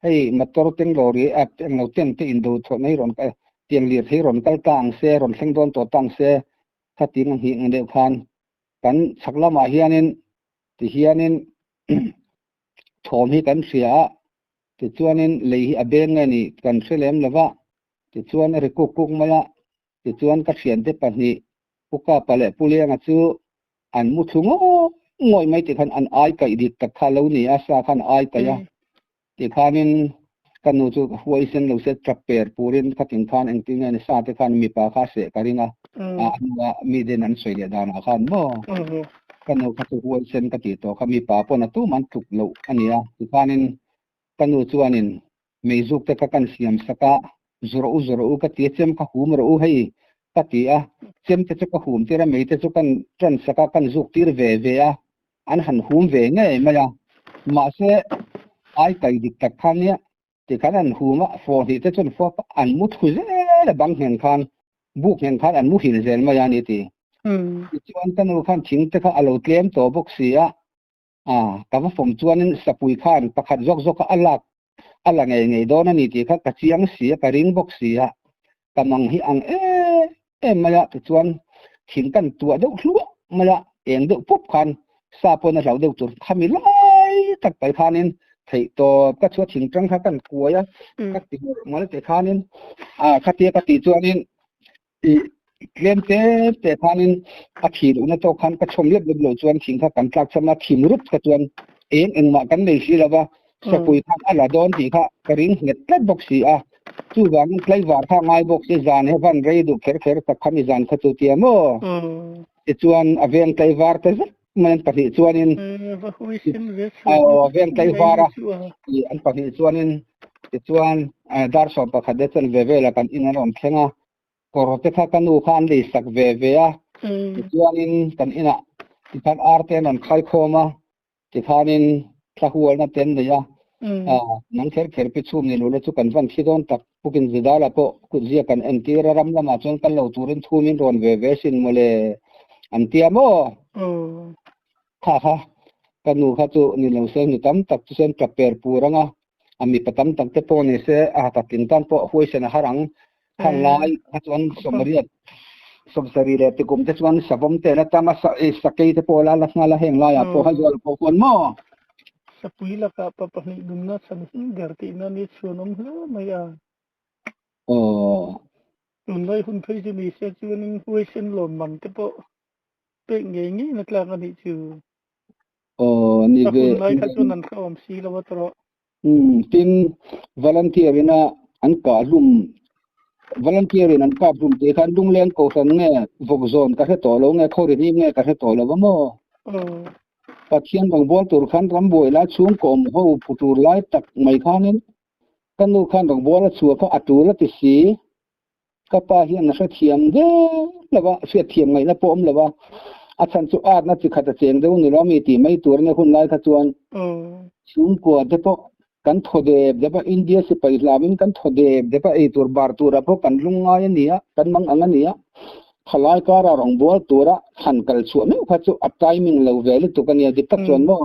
hei motor teng lori ap teng lo teng te indu tho nei ron ka tiang lir thei ron kal tang se ron thleng don to tang se kha ting hi ngde khan kan saklama hianin ti hianin thom hi kan sia ti chuanin lei hi abeng ani kan selem lawa ti chuan re kuk mala ti chuan ka thian te pahni puka pale pulenga chu an mu thungo ngoi mai ti khan an ai kai dik tak kha lo ni a sa khan ai kaya ti khanin kanu chu huai sen lo se traper purin khatin khan engting ani sa te khan mi pa kha se karinga anwa mi den an soile dana khan mo kanu kha chu huai sen ka ti to kha mi pa pona tu man thuk lo ania ti khanin kanu chuanin meizuk te ka kan siam saka zoro ka ti chem ka hum ro hei katia chem te chu ka hum tira mei te chu kan tran saka kan zuk tir ve a an han hum ve nge maya ma se ai kai dik tak khan ya ti khan an huma for hi te chun for an mu thu le bang hen khan buk hen khan an mu hin zel maya ni ti chuan kanu khan thing te kha alo tlem to bok sia ka va fom chuanin sapui khan pakhat zok ala ngei dona ni ti kha ka chiang sia ka ring bok sia kamang hi ang maya ti chuan thing kan tua deuh hlu maya eng deuh pop khan sa pona hlau deuh tur khami lai tak pai khanin thei to ka chu thing tang kha kan kuaya ka ti mol te khanin khatia ka ti chuanin i klem te khanin a thir una to khan ka chom lep lo chuan thing kha kan tlak chama thim rup ka chuan eng ma kan nei si lawa sapui kha ala don ti kha ka ring het tlat bok si a chu wang klai war kha ngai bok se zan he van rei du kher ta khami zan kha tu ti mo ti chuan aveng klai war te man pa hi chuanin aveng klai wara an pa hi chuanin ti chuan dar so pa khade chen ve la kan in ron thlenga korote kha kanu khan le sak ve a ti chuanin kan ina ti khan arte non khai khoma ti khanin thahual na ten ya nang kher pi chum ni lo chu kan van thi don tak pukin zidala po ku zia kan entira ram lama chon kan lo turin thumin ron ve sin mole อันเตียโมค่ะค่ะกันนูค่ะจูนี่เราเส้นนี่ตั้มตักเส้นกับเปรปูรังอ่ะมีปะตั้มตักเตปนี่เสตักกินตันปอหวยเสนหารังข้างไล่ค่ะจวนสมเรียดสมสรีเรติกุมเจวันสบมเตนะตามาสักเกยเตปอลาลักงาละเฮงไล่อ่ะปอให้ยอลปอคนโมSapui la ka papahni dumna sanhin garti na ni sunom hlo maya unlai hun phai ji ni se chuanin huai sen lom man te po pe nge nge na tla ka ni chu ni ta ve hun lai kha chuan an kha om si lo tro tin volunteer ina an ka lum volunteer in an ka lum te khan lung len ko san nge vok zone ka he to lo nge khori ni nge ka he to lo mo pathian bang bol tur khan ram boi la chung kom ho putur lai tak mai khanin kanu khan bang bol la chu kha atu la ti si ka pa hian na sa thiam de lawa sia thiam ngai na pom lawa a chan chu at na chi khata cheng de ni lo mi ti mai tur ne hun lai kha chuan chung ko de po kan thode de pa india se pai lamin kan thode de pa ei tur bar tur apo kan lunga ya nia kan mang anga nia khalai kara rong bol tura han kal chu me kha chu a timing lo vele tu kan ya dik tak chon mo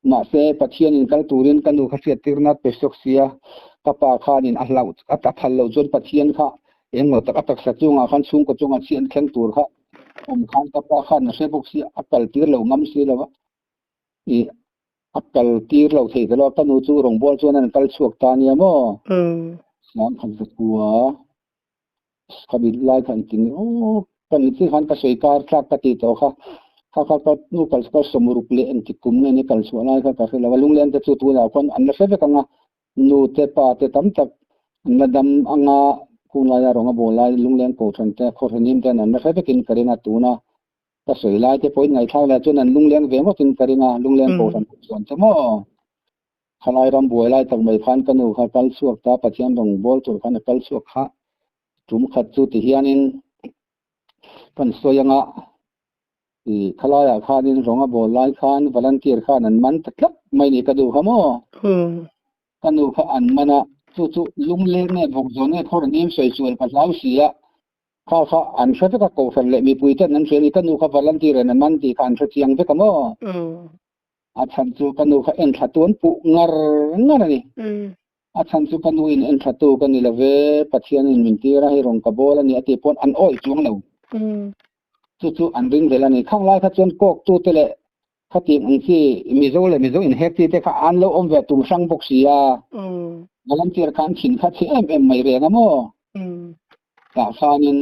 ma se pathian in kal turin kanu kha sia tirna pesok sia kapa khanin a hlau ata phal lo chon pathian kha englo tak atak sa chunga khan chung ko chunga chian khen tur kha khan kapa khan na se bok sia akal tir lo ngam si lo i akal tir lo thei lo kanu chu rong bol chuan an kal chuak ta nia mo sam khan sa kuwa kabit lai khan tin kan chi khan ka sei kar thak ka ti to kha ka nu kal ka somuruk le en ti kum ne ni kal so lai ka la lung len te chu tu na kon an la se ka nga nu te pa te tam tak na dam anga ku la ya ronga bo lai lung len ko than te kho thanim te nan na se kin karina tu na ka sei lai te poi ngai thau la chu nan lung len ve mo kin karina lung len ko than son chamo khalai ram boi lai tak mai khan kanu kha kal suak ta pathian rong bol tur khan kal suak kha tum khat chu ti hianin kan soyanga i khalaya khanin ronga bol lai khan volunteer khan an man taklap mai ni ka du khamo kanu kha an mana chu lung le ne bok zone thor nim soi sual pa lau sia kha an sha ka ko fan le mi pui tan nan se ni kanu kha volunteer an man ti khan tha chiang ve kamo a chan chu kanu kha en thatun pu ngar ni a chan chu kanu in en thatu kan ni lave pathian in min tira hi rong ka bol ani ati pon an oi chung lo chu an ring vela ni khang lai kha chon kok tu tele khati ang si mi zo in hekti te kha an lo om ve tum sang bok sia volunteer kan thin kha thi em mai re ngamo ta khanin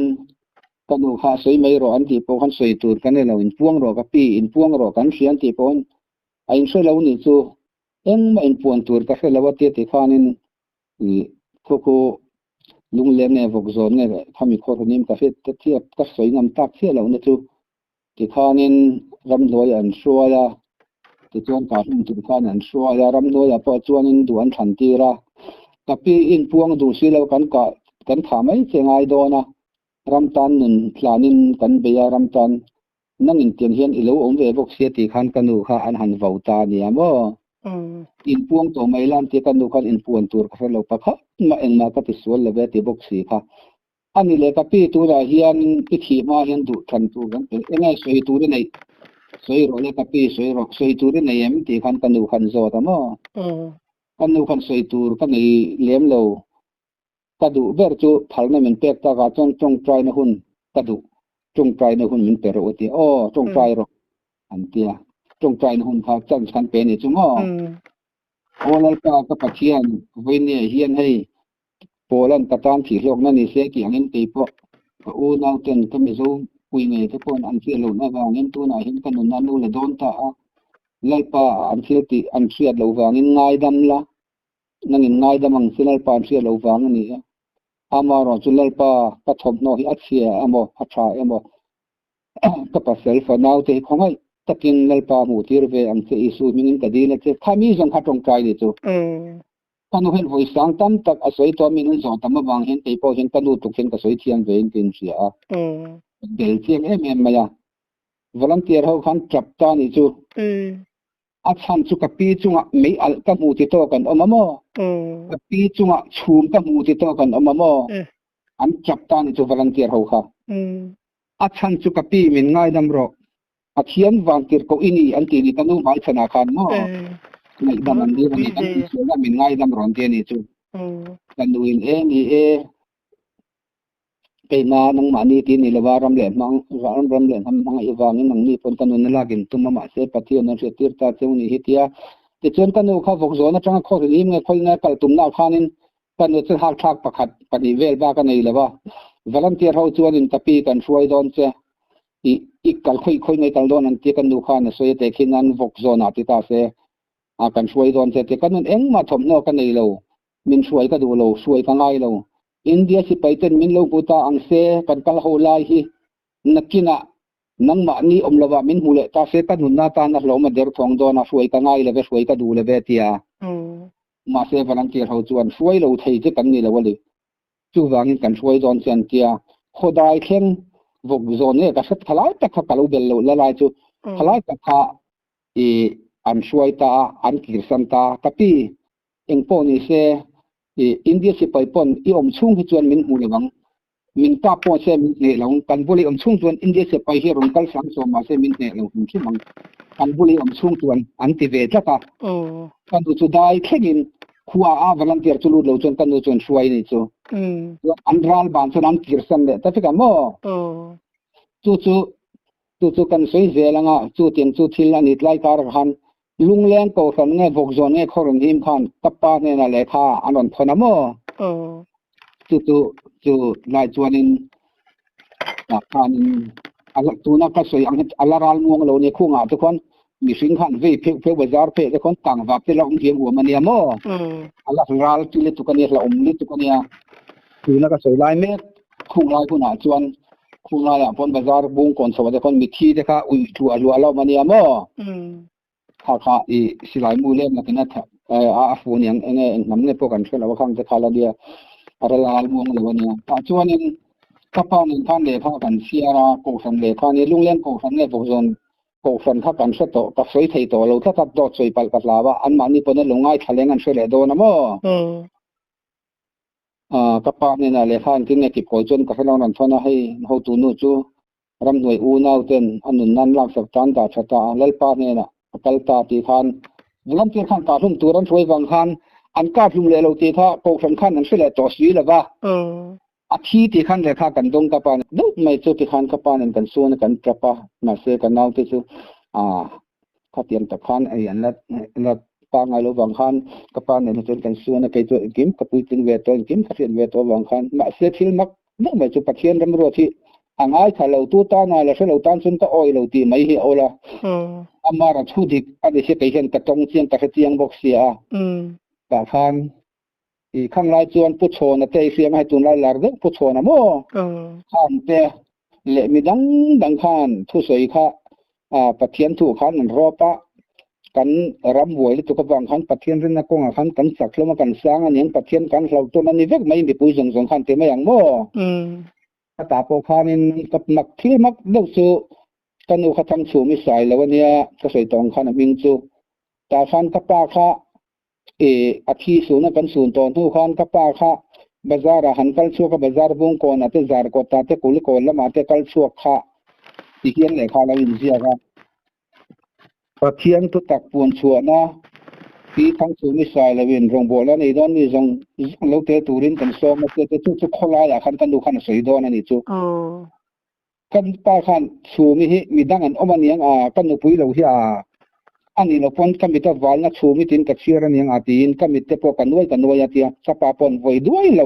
kanu kha sei mai ro an ti po khan sei tur kan lo in puang ro ka pi in puang ro kan sian ti pon ain sei lo ni chu eng ma in puan tur ka hela wa ti khanin ko lung le ne vok zon ne khami kho nim ka fet te thiap ka soi ngam tak thia lo ne chu ti khanin ram loi an suaya ti chuan ka hum tu khan an suaya ram loi a po chuanin duan than ti ra ka pi in puang du si lo kan tha mai chengai do na ram tan nun thlanin kan be ya ram tan nang in tian hian i lo om ve vok sia ti khan kanu kha an han vau ta ni amo in puang to mai lam te kanu khan in puan tur ka lo pa kha ma eng ma ka ti sual le ve ti bok si kha ani le ka pi tu ra hian pi thi ma hian du than tu gan engai soi tu re nei soi ro le ka pi soi tu re nei em ti khan kanu khan zo ta mo kanu khan soi tur ka nei lem lo ka du ber chu phal na min pek ta ga chong trai na hun ka du chong trai na hun min per o ti chong trai ro an tia chong trai na hun kha chang kan pe ni chu mo olal ka pathian voi ne hian hei polan katan thi lok na ni se ki angin te po u nau ten ka mi zo pui nge te pon an thi lo na wangin tu na hin kan na nu le don ta lai pa an thi ti an thiat lo wangin ngai dam la nangin ngai dam ang sinal pa an thiat lo wang ni amaro chulal pa ka thop no hi achia amo atha emo ka pa self now te khongai takin lalpa mu tir ve ang se isu mingin kadila che khami jong khatong trai ni chu kanu hen voi sang tam tak asoi to min zo tam wang hen te po hen kanu tuk hen ka soi thian ve in tin sia del chiang em maya volunteer ho khan trap ta ni chu a chan chu ka pi chunga mei al ka mu ti to kan omamo ka pi chunga chhum ka mu ti to kan omamo an trap ta ni chu volunteer ho kha อัดชันจุกปีมินง่ายดำรออัดเขียนวางกิรก็อินีอันที่นี่กันนู้นหมายธนาคารมั้งในดำมันดีวันนี้กันเสียงมินง่ายดำรอนเทียนี่จูกันดูอินนี่ไปมานังมานี่ที่นี่ละว่ารำเลียนมังรำเลียนทำมังอีวางนี่นังนี่ปนกันนู้นละกินตุ้มมาเสพปฏิยันเสติร์ตาเจ้านี่ฮิตยาแต่จนกันนู้นเขาบอกโซนจังข้อที่นี่ไงคนไงกัลตุมนาคานินกันนู้นจะหักทักประคัดปฏิเวลบ้ากันนี่ละว่าวอลันเทียร์เขาชวนอินตะปีกันช่วยโดนเสียอีกกัลคุยในตังโดนนั่นที่กันนู้นข้านี่สวยแต่ขินันวกโซนอาติตาเสียกันช่วยโดนเสียแต่กันนู้นเอ็งมาถมนอกกันนี่เรามินช่วยก็ดูเราช่วยกันไล่เราอินเดียสิไปเต้นมินโลกุตาอังเซกันกัลโฮลายฮีนักกินะนังมานี่อมลาวามินหูเลตาเซกันหุนนาตานักเรามาเดือดทองโดนะช่วยกันไงเลยช่วยกันดูเลยเบตียมาเซฟันเกียร์เขาจวนช่วยเราไทยจะกันนี่เลยวันนี้จู่วางินกันช่วยโดนเซียนเตียโคดายเข่งวกโซนเนี่ยก็สักทลายแต่ขับกลูเบลละลายจู่ทลายแต่ข้าอันช่วยตาอันกิรสันตากับพี่เอ็งพอนี่เซอินเดียสิไปปนอีอมชุ่งที่จวนมินหูเลวังมินป้าปอเซมินเนลงกันบุรีอมชุ่งจวนอินเดียสิไปเฮรงกัลสังสมาเซมินเนลงคิดมังกันบุรีอมชุ่งจวนอันติเวทก็กันดูจุดได้แค่กินขัวอาวลันเทียร์จุลุดเราจนกันดูจนช่วยนี่จู่อันรัลบานจนอันกิรสันเลยแต่ฟิกามจู่กันสวยเจลังอ่ะจู่เตียงจู่ทิลนิดไล่การหันลุงเลี้ยงก็คนเงี้ยวกโซนเงี้ยคนหิมขันกับป้าเนี่ยนั่นแหละค่ะอันนั้นพอนะโมจู่ไล่จวนนินการอัลตูนักก็สวยอัลลารัลมวงเราเนี่ยคู่งาทุกคนมีสิ่งขันวิ่งเพื่อบาร์เพื่อทุกคนต่างวับที่เราเที่ยวหัวมันเนี่ยโมอัลลารัลที่เล็กทุกคนเนี่ยเราเล็กทุกคนเนี่ยตูนักก็สวยไล่เม็ดคู่ไล่คู่หนาจวนคู่ไล่อ่ะพอนบาร์บุ้งคนสวัสดิ์คนมีที่เด็กอุ้ยชัวรัวเรามันเนี่ยโมข้าสิลายมูเล่นนักนัดอาฟูนี่ยังน้ำเนี่ยพวกกันช่วยเราข้างจะขาลาเดียอะไรลาลมวงเลยวันนี้จวนนี้ข้าพนึงท่านเลยพากันเสียราโกสันเลยพานี้ลุงเล่นโกสันเลยพวกโซนโกสันถ้ากันช่วยต่อกับสวยไทยต่อเราถ้าตัดดอดสวยไปกับลาวะอันมันนี่ปนลงง่ายทะเลงันช่วยเลยโดนนะมั้งข้าพนี่นะเลยพาที่เนี่ยกิบโกจนกับให้เราหนั่นท่านให้เขาตูนูจูรำหน่วยอูน่าเต้นอันนั้นนั่นลักสักตันตาชะตาเล่พาเนี่ยนะกัลตาตีขันวันที่ขันตาทุ่มตัวนั้นช่วยวังขันอันก้าทุ่มเลยเราตีท่าโกสำคัญนั้นช่วยเลยต่อสีเลยว่าอาทิตย์ที่ขันเลยข้ากันดงกับปานดูไม่จุดที่ขันกับปานนั้นกันส่วนกันกระปะมาเสกันเอาที่สุข้าเตรียมตะขันไอ้ยันละปางไงเราวังขันกับปานนั้นจนกันส่วนกันตัวกิมกับปุยตินเวตัวกิมกับเรียนเวตัววังขันมาเสียทิลมักดูไม่จุดปัจเจียนรำรวที่อังไงถ้าเราตัวตาหน่อยแล้วเราตั้งส่วนก็อ้อยเราตีไม่ให้เอาละอามาราชุดิกอันนี้เสียไปเห็นกระจงเสียงกระเทียงบอกเสียแต่ท่านอีข้างไล่จวนพุทโธนะเตะเสียงให้ตุนไล่หลักเด็กพุทโธนะโม่ท่านเตะเละมีดังท่านทุสวยค่ะปะเทียนถูกขันรอปะกันรำหวยหรือตุกบังขันปะเทียนเรื่องนักกงขันกันสักแล้วมากันสร้างอันนี้ปะเทียนกันเราตัวนั้นนี่เวกไม่มีปุยสงขันเตะไม่อย่างโม่ตาโปคานินกับนักที่มักเลือกสูกันอุคทั้งสูมิสัยแล้ววันนี้ก็ใส่ตองขันมิงจูตาขันกับปาค่ะอาทิสูนักันสูนตอนทุกขันกับปาค่ะบาซาร์หันกัลชัวกับบาซาร์บุงโกนอาเตซาร์กอตาเตกุลิโกนละมาเตกัลชัวค่ะที่เขียนเลยค่ะเราอินเดียค่ะปะเทียนตุตักปวนชัวนะที่ทั้งสูมิสัยแล้ววินรงโบแล้วในดอนนี่จงเราเตตูรินกันซ้อมมาเตทุกคนลายขันกันดูขันสวยดอนนี่จูกันปาขันสูมิฮิมีดังอันอมันยังกันนุปุยเราที่อันนี้เราพ้นกันมิตรวาลนักสูมิตินกับเชียร์นี่ยังตีนกันมิตรพวกกันด้วยยาเตียสปาปนไว้ด้วยเรา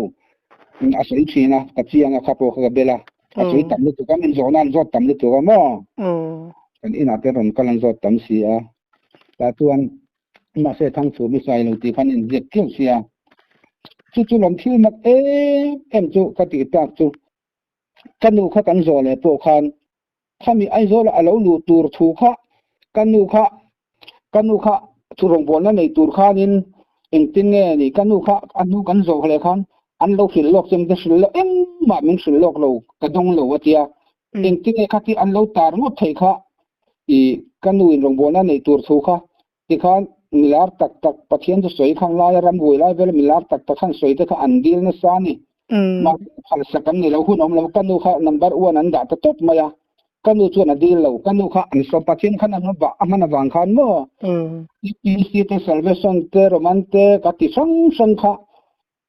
อาศัยชีนะกับเชียงกับพวกกับเบลาอาศัยตั้มลึกตัวกันอินโซนันโซตั้มลึกตัวกันมั้งกันอินาเตอร์นกันลันโซตั้มเสียแต่ตัวมาเสียทั้งสูมิสัยเราตีพันอินเดียเกี่ยวเสียจู่ๆลมที่มักเอ็มจู่กติกาจู่กันนูข้ากันโซเลยพวกขันถ้ามีไอโซละเราลูตูร์ถูกข้ากันนูข้าทุรงบอลนั่นในตูร์ข้านินเองติงเงี้ยนี่กันนูข้าอันนูกันโซเลยขันอันเราสิลโลกจึงจะสิลโลกมามิงสิลโลกเรากระดงเราว่าเดียเองติงเงี้ยข้าที่อันเราตาร์งดไทยข้ากันนูอินรงบอลนั่นในตูร์ถูกข้าที่ข้ามิลาร์ตักปะเทียนจะสวยข้างลายรำบุยลายเวลมิลาร์ตักข้างสวยแต่ข้าอันดีลนั่นซานี่ ma phal sakan ni lo hun om lo kanu kha number 1 an da ta top maya kanu chuan a deal lo kanu kha an so pathin khan an ba amana wang khan mo PC te salvation te roman te ka ti sang kha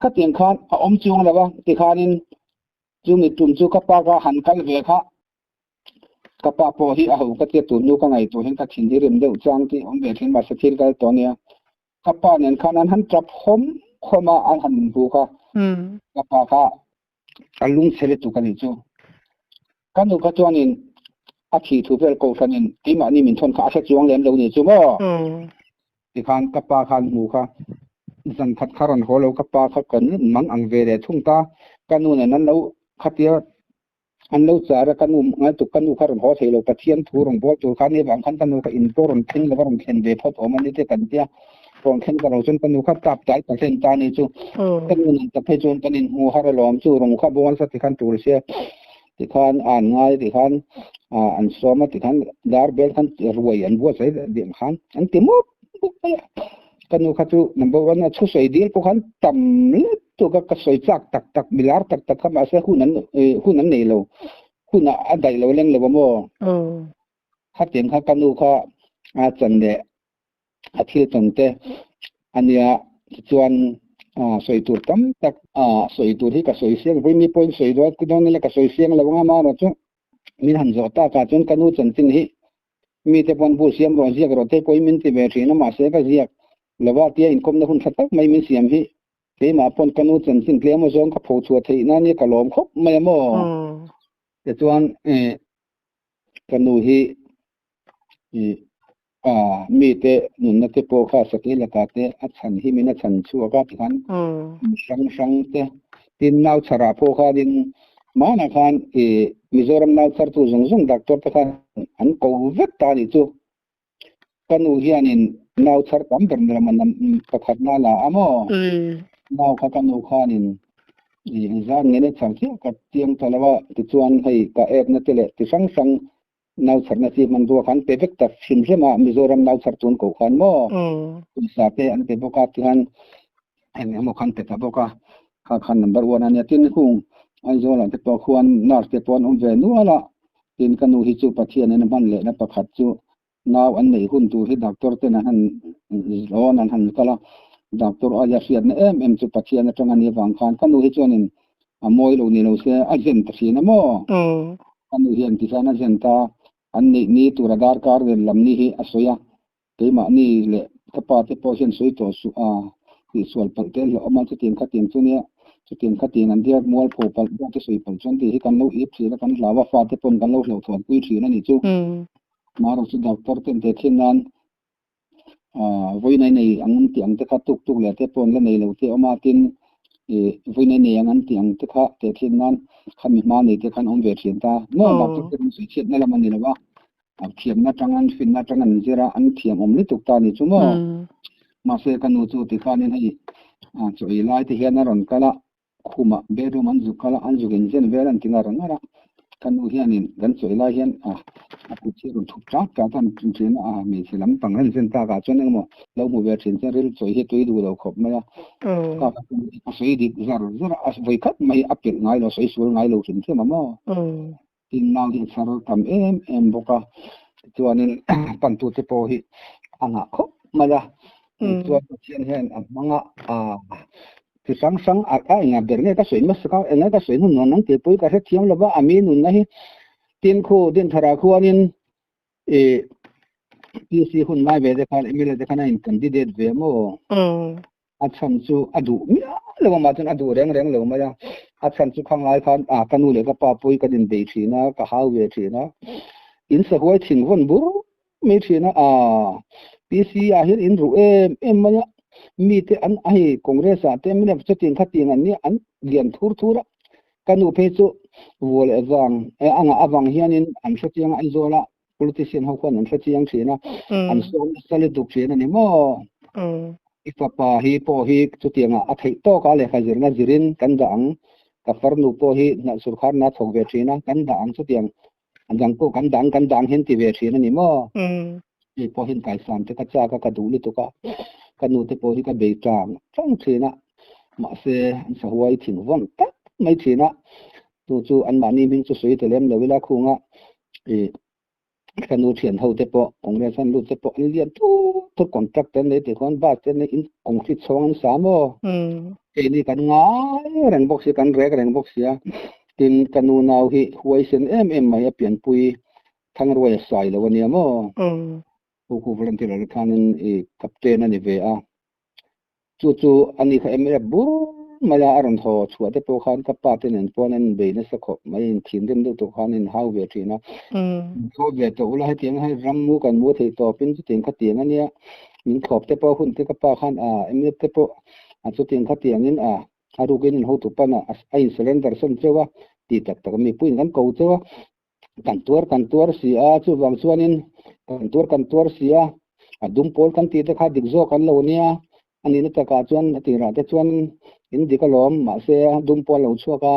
ka tiang khan a om chung lawa ti khanin chu mi tum chu ka pa ka han kal ve kha ka pa po hi a ho ka te tu nu ka ngai tu hen ka thin di rem deuh chang ti om ve thin ma sa thil kal to nia ka pa nen khan an han trap khoma an han bu kha ka pa kha alung sele tu ka ni chu kanu ka chuanin a thi thu vel ko thanin ti ma ni min thon kha sa chuang lem lo ni chu mo ti khan ka pa khan mu kha zan khat kharon holo ka pa kha kan mang ang ve le thung ta kanu ne nan lo khatia an lo chara kanu ngai tu kanu kharon ho thelo pathian thu rong bol tu khan ni bang khan kanu ka in poron thin la ron khen ve phot om ani te kan tia ron khen ka ro chun kanu kha tap tai ta sen ta ni chu kanu nan ta phe chun kanin hu har lom chu rong kha bon sa ti khan tur se ti khan an ngai ti khan an soma ti khan dar bel khan ruai an bo sai dim khan an ti mo kanu kha chu number 1 na chu soi dil ko khan tam le tu ka soi chak tak milar tak kha ma se hunan nei lo huna a dai lo leng lo mo kha tiang kha kanu kha a chan de a thil tong te ania chuan soi tur tam tak soi tur hi ka soi siang voi mi point soi do ku dong le ka soi siang lo nga ma ro chu min han zo ta ka chun kanu chan tin hi mi te pon bu siam ro ziak ro te koi min ti ve thina ma se ka ziak lawa tia in kom na hun khatak mai min siam hi ke ma pon kanu chan tin tle mo zong ka pho chu thei na ni ka lom khop mai mo te chuan kanu hi mi te nun na te po kha sakhi la ka te a chan hi min a chan chu ka ti khan sang te tin nau chara po kha din ma na khan mizoram nau char tu zung doctor ta khan an ko vet ta ni chu kanu hianin nau char tam ber na man pakhat na la amo nau kha kanu khanin zan ngene chang chi ka tiang talawa ti chuan hei ka ek na tele ti sang nau char na chi man ro khan pe vek ta sim sema mizoram nau char tun ko khan mo sa te an pe boka ti han en mo khan te ta boka khan number 1 an tin hung ai zo la te po khuan nar te pon ve nu ala tin kanu hi chu pathian en man le na pakhat chu naw an nei hun tu hi doctor te na han zon an han kala doctor aya siat na em chu pathian atang ani wang khan kanu hi chuanin a moi lo ni lo se a jen ta si na mo kanu hian ti sana jen ta an ni tu radar kar de lam ni hi asoya te ma ni le ka pa te po hian soi to su ti sual pal te lo ma chu tin kha tin chu ne chu tin kha tin an dia mual pho pal ba te soi pal chon ti hi kan lo ip si la kan lawa fa te pon kan lo thon pui thi na ni chu maro chu doctor ten te thin nan voi nei ang tiang te kha tuk le te pon la nei lo te oma tin voi nei ang an tiang te kha te thin nan khami ma nei te khan om ve thin ta no doctor te sui chet na la man ni la wa thiam na tangan fin na tangan zera an thiam om li tuk ta ni chu mo ma se kanu chu ti khanin hei choi lai te hian ron kala khuma bedroom an zu kala an zu gen jen velan tinga ron ara kanu hianin gan choi lai hian aku chi ron thuk ta ka tan chin mi silam pang han jen ta ka chon mo lo mu ve chin chen ril choi he tui du lo khop ma ka soi dik zar as voi khat mai apil ngai lo soi sul ngai lo chin che ma mo tin nang hi sar tam em boka chuanin pan tu te po hi anga khop mala chuan chen hen manga ti sang nga ber nge ka soi mas ka nga ka soi nun nang te poi ka he thiam lova ami nun na hi tin khu din thara khuanin PC hun mai ve de khan emile de khan in candidate ve mo a chan chu adu mi lo ma chan adu reng lo ma ya a chan chu khang lai khan kanu le ka pa poi ka din be thina ka hau ve thina in sa hoi thing von bu mi thina PC a hin in ru em ma mi te an ai congress a te mi ne chatin khatin an ni an lian thura kanu phe chu wol awang anga awang hianin an chating an zola politician ho khan an chating thina an so sale du thina ni mo ipapa hi po hi chutinga a thei to ka le khajir na jirin kan dang ka farnu po hi na surkhar na thok ve thina kan dang chuting an jang ko kan dang hen ti ve thina ni mo po hin kai sam te ka cha ka du li to ka kanu te po hi ka be tang thina ma se an sa huai thing wang tak mai thina tu chu an mani ming chu sui te lem lovila khunga e kanu thian ho te po congress an lu te po lian tu contract ten le te kon ba ten in concrete chong sa mo e ni kan ngai reng box kan rek reng box ya tin kanu nau hi huaisen em mai apian pui thang roi sai lo ania mo ku volunteer khanin e captain ani ve a chu ani kha em bu maya aron tho chua te po khan ka pa ten en pon en be na sa kho mai in thin den do to khan in how ve thina so ve to ula hai tiang hai ram mu kan mu thei to pin chu tiang kha tiang ania min khop te po hun te ka pa khan a em te po a chu tiang kha tiang in a aru gen ho tu pa na ai cylinder son chewa ti tak tak mi puin kan ko chewa kan tuar si a chu wang chuanin kan tuar si a adum pol kan ti te kha dik zo kan lo nia ani na ta ka chuan ti ra te chuan in dikalom ma se dum pol lo chuaka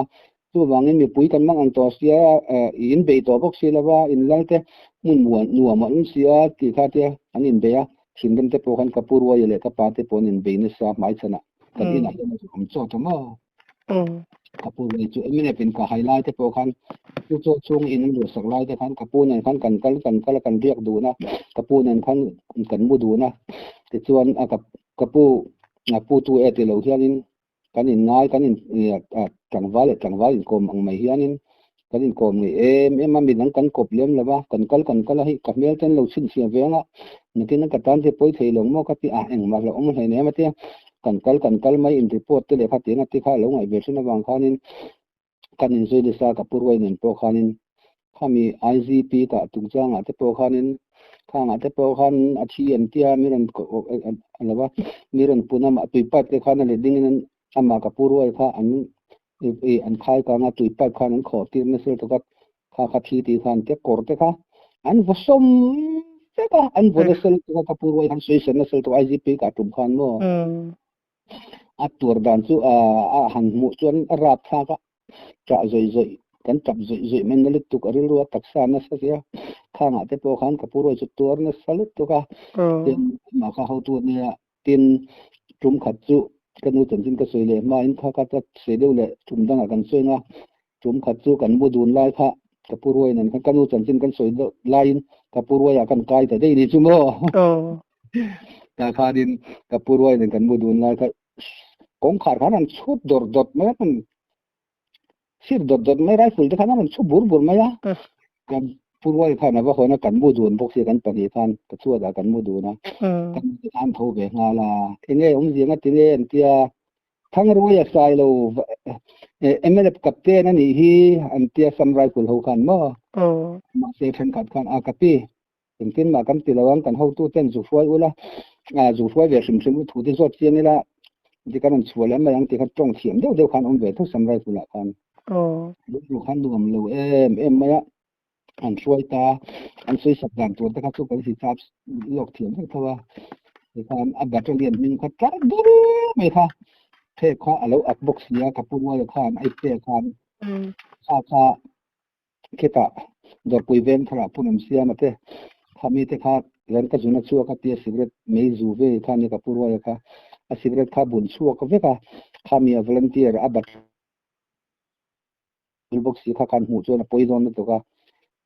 chu wangin mi pui kan mang an to sia in be to bok si lawa in lalte mun muan nuwa ma in sia ti kha te an in be a thindem te po kan kapur wa yele ka pa te pon in be ni sa mai chana kan in a hen chu cho to mo kapur wa chu emine pin ka highlight te po khan chu chu chung in lu sak lai te khan kapur nen khan kan riak du na kapur nen khan kan mu du na te chuan a kapu pu tu e te lo hianin kan in ngai kan in tangwal in kom ang mai hianin kan in kom ni em ma min ang kan kop lem lawa kan kal hi ka mel ten lo chin sia venga nakin ka tan te poi thei long mo ka ti a eng ma lo ong hlei ne ma te kan kal mai in report te le kha te na ti kha lo ngai be thina wang khanin kan in zoi de sa ka purwai nen po khanin khami IGP ka tungchanga te po khanin khanga te po khan athi en tia miran ko alawa miran punam atui pat te khan le dingin ama ka purwai kha an khai ka nga tui pat khan an kho tir na sel to kha thi ti khan te kor te kha an vosom te ka an vone sel to ka purwai khan soi sen na sel to IGP ka tum khan mo atur dan chu a han mu chuan rap tha ka cha zoi kan tap zoi men le tu ka rilwa taksa na sa sia khanga te po khan kapuro chu tur na salut to ka tin ma kha ho tu ne tin tum khat chu kanu chan jin ka soi le ma in kha ka ta se deu le tum danga kan soi nga tum khat chu kan bu dun lai kha kapuro nen kan kanu chan jin kan soi do lain kapuro ya kan kai ta dei ni chu mo ta kha din kapuro nen kan bu dun lai kha kong khar khan an chut dot ma kan sir dot mai rifle te khan an chu bur maya kan purwai khan ava khona kan mu dun bok se kan pani khan ka chu da kan mu dun na kan an tho be nga la enge jinga tine antia thang ro ya sai lo MLF captain ani hi antia sam rifle ho khan mo ma se than khan a kapi tin ma kan tilawang kan ho tu ten zu foi ula zu foi ve sim thu ti zot chiang ni la di kan chual am yang ti kha tong thiam deu khan ve thu sam rifle la khan lu khan du am lo em maya an suai ta an sui sap dan tur ta ka chu kan si chap lok thiam ta thawa e khan a battalion min kha ta dur me kha the kha alo ak box nia ka pu wa khan ai te khan kha kheta dor pui ven thara punam sia ma te khami te kha len ka juna chu ka te cigarette mei zu ve kha ni ka pu wa kha a cigarette kha bun chu ka ve ka khami a volunteer a bat box kha kan hu chu na poison to ka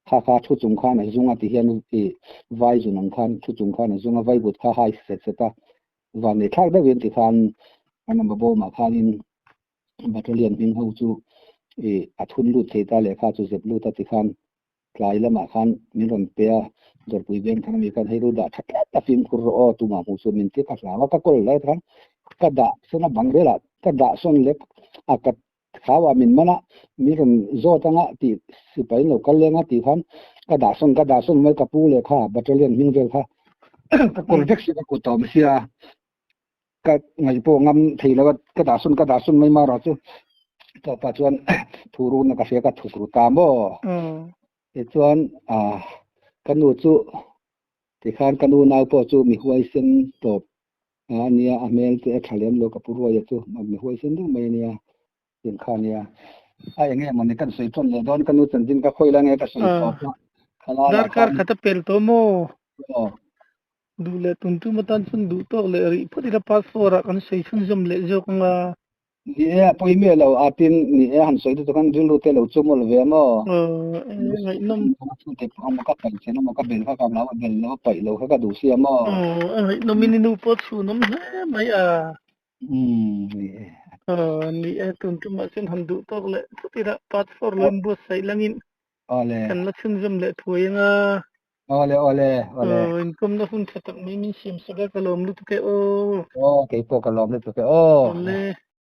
kha thu chung khan a zunga ti hian ti vai zunang khan thu chung khan a zunga vai but kha hai seta van ne thak da wen ti khan anam bo ma khanin battalion bing ho chu a thun lu the ta le kha chu zep lu ta ti khan klai lama khan milon pe dor pui ben khan mi kan hei ru da that ta film kur ro tu ma mu so min ti ka la ka kol lai khan ka da sona bangrela ka da son le a ka khawa min mana miron zo tanga ti sipai lo kal lenga ti khan ka da son mai ka pu le kha battalion min vel kha ka project si ka ko to sia ka ngai po ngam theila ka da son mai ma ra chu to pa chuan thuru na ka se ka thukru ta mo e chuan kanu chu ti khan kanu nau po chu mi huai sen to ania amel te thalem lo ka purwa ya chu mi huai sen du mai nia tin khania ai nge mon kan soi ton le don kanu chan jin ka khoi la nge ka soi to khala dar kar khata pel to mo o du le tun tu matan sun du to le ri photi la pass fora kan sei sun jom le jo kanga นี่ปุ้ยเมียเราอาทินนี่หันสวยตัวกันดิ้งรูเตเราจุ่มเราเวียมั้ง ไอ้นม Sudah ang makapal siya na makabel ka kamla bel lo pai lo ka du siya mo ไอ้นมมินินูปอดสูนมไม่นี่ตุนจุมาเส้นหันดูตอกเลยทุกทีละปัดฟอร์ลมบัวใส่ลังอิน ole กันละชุนจำเลยถวยงole ole ole อินคมละหุ่นขัดไม่มีเสียมสักกะลมลุกเกโอ oh kay po kalom nito kay oh เลย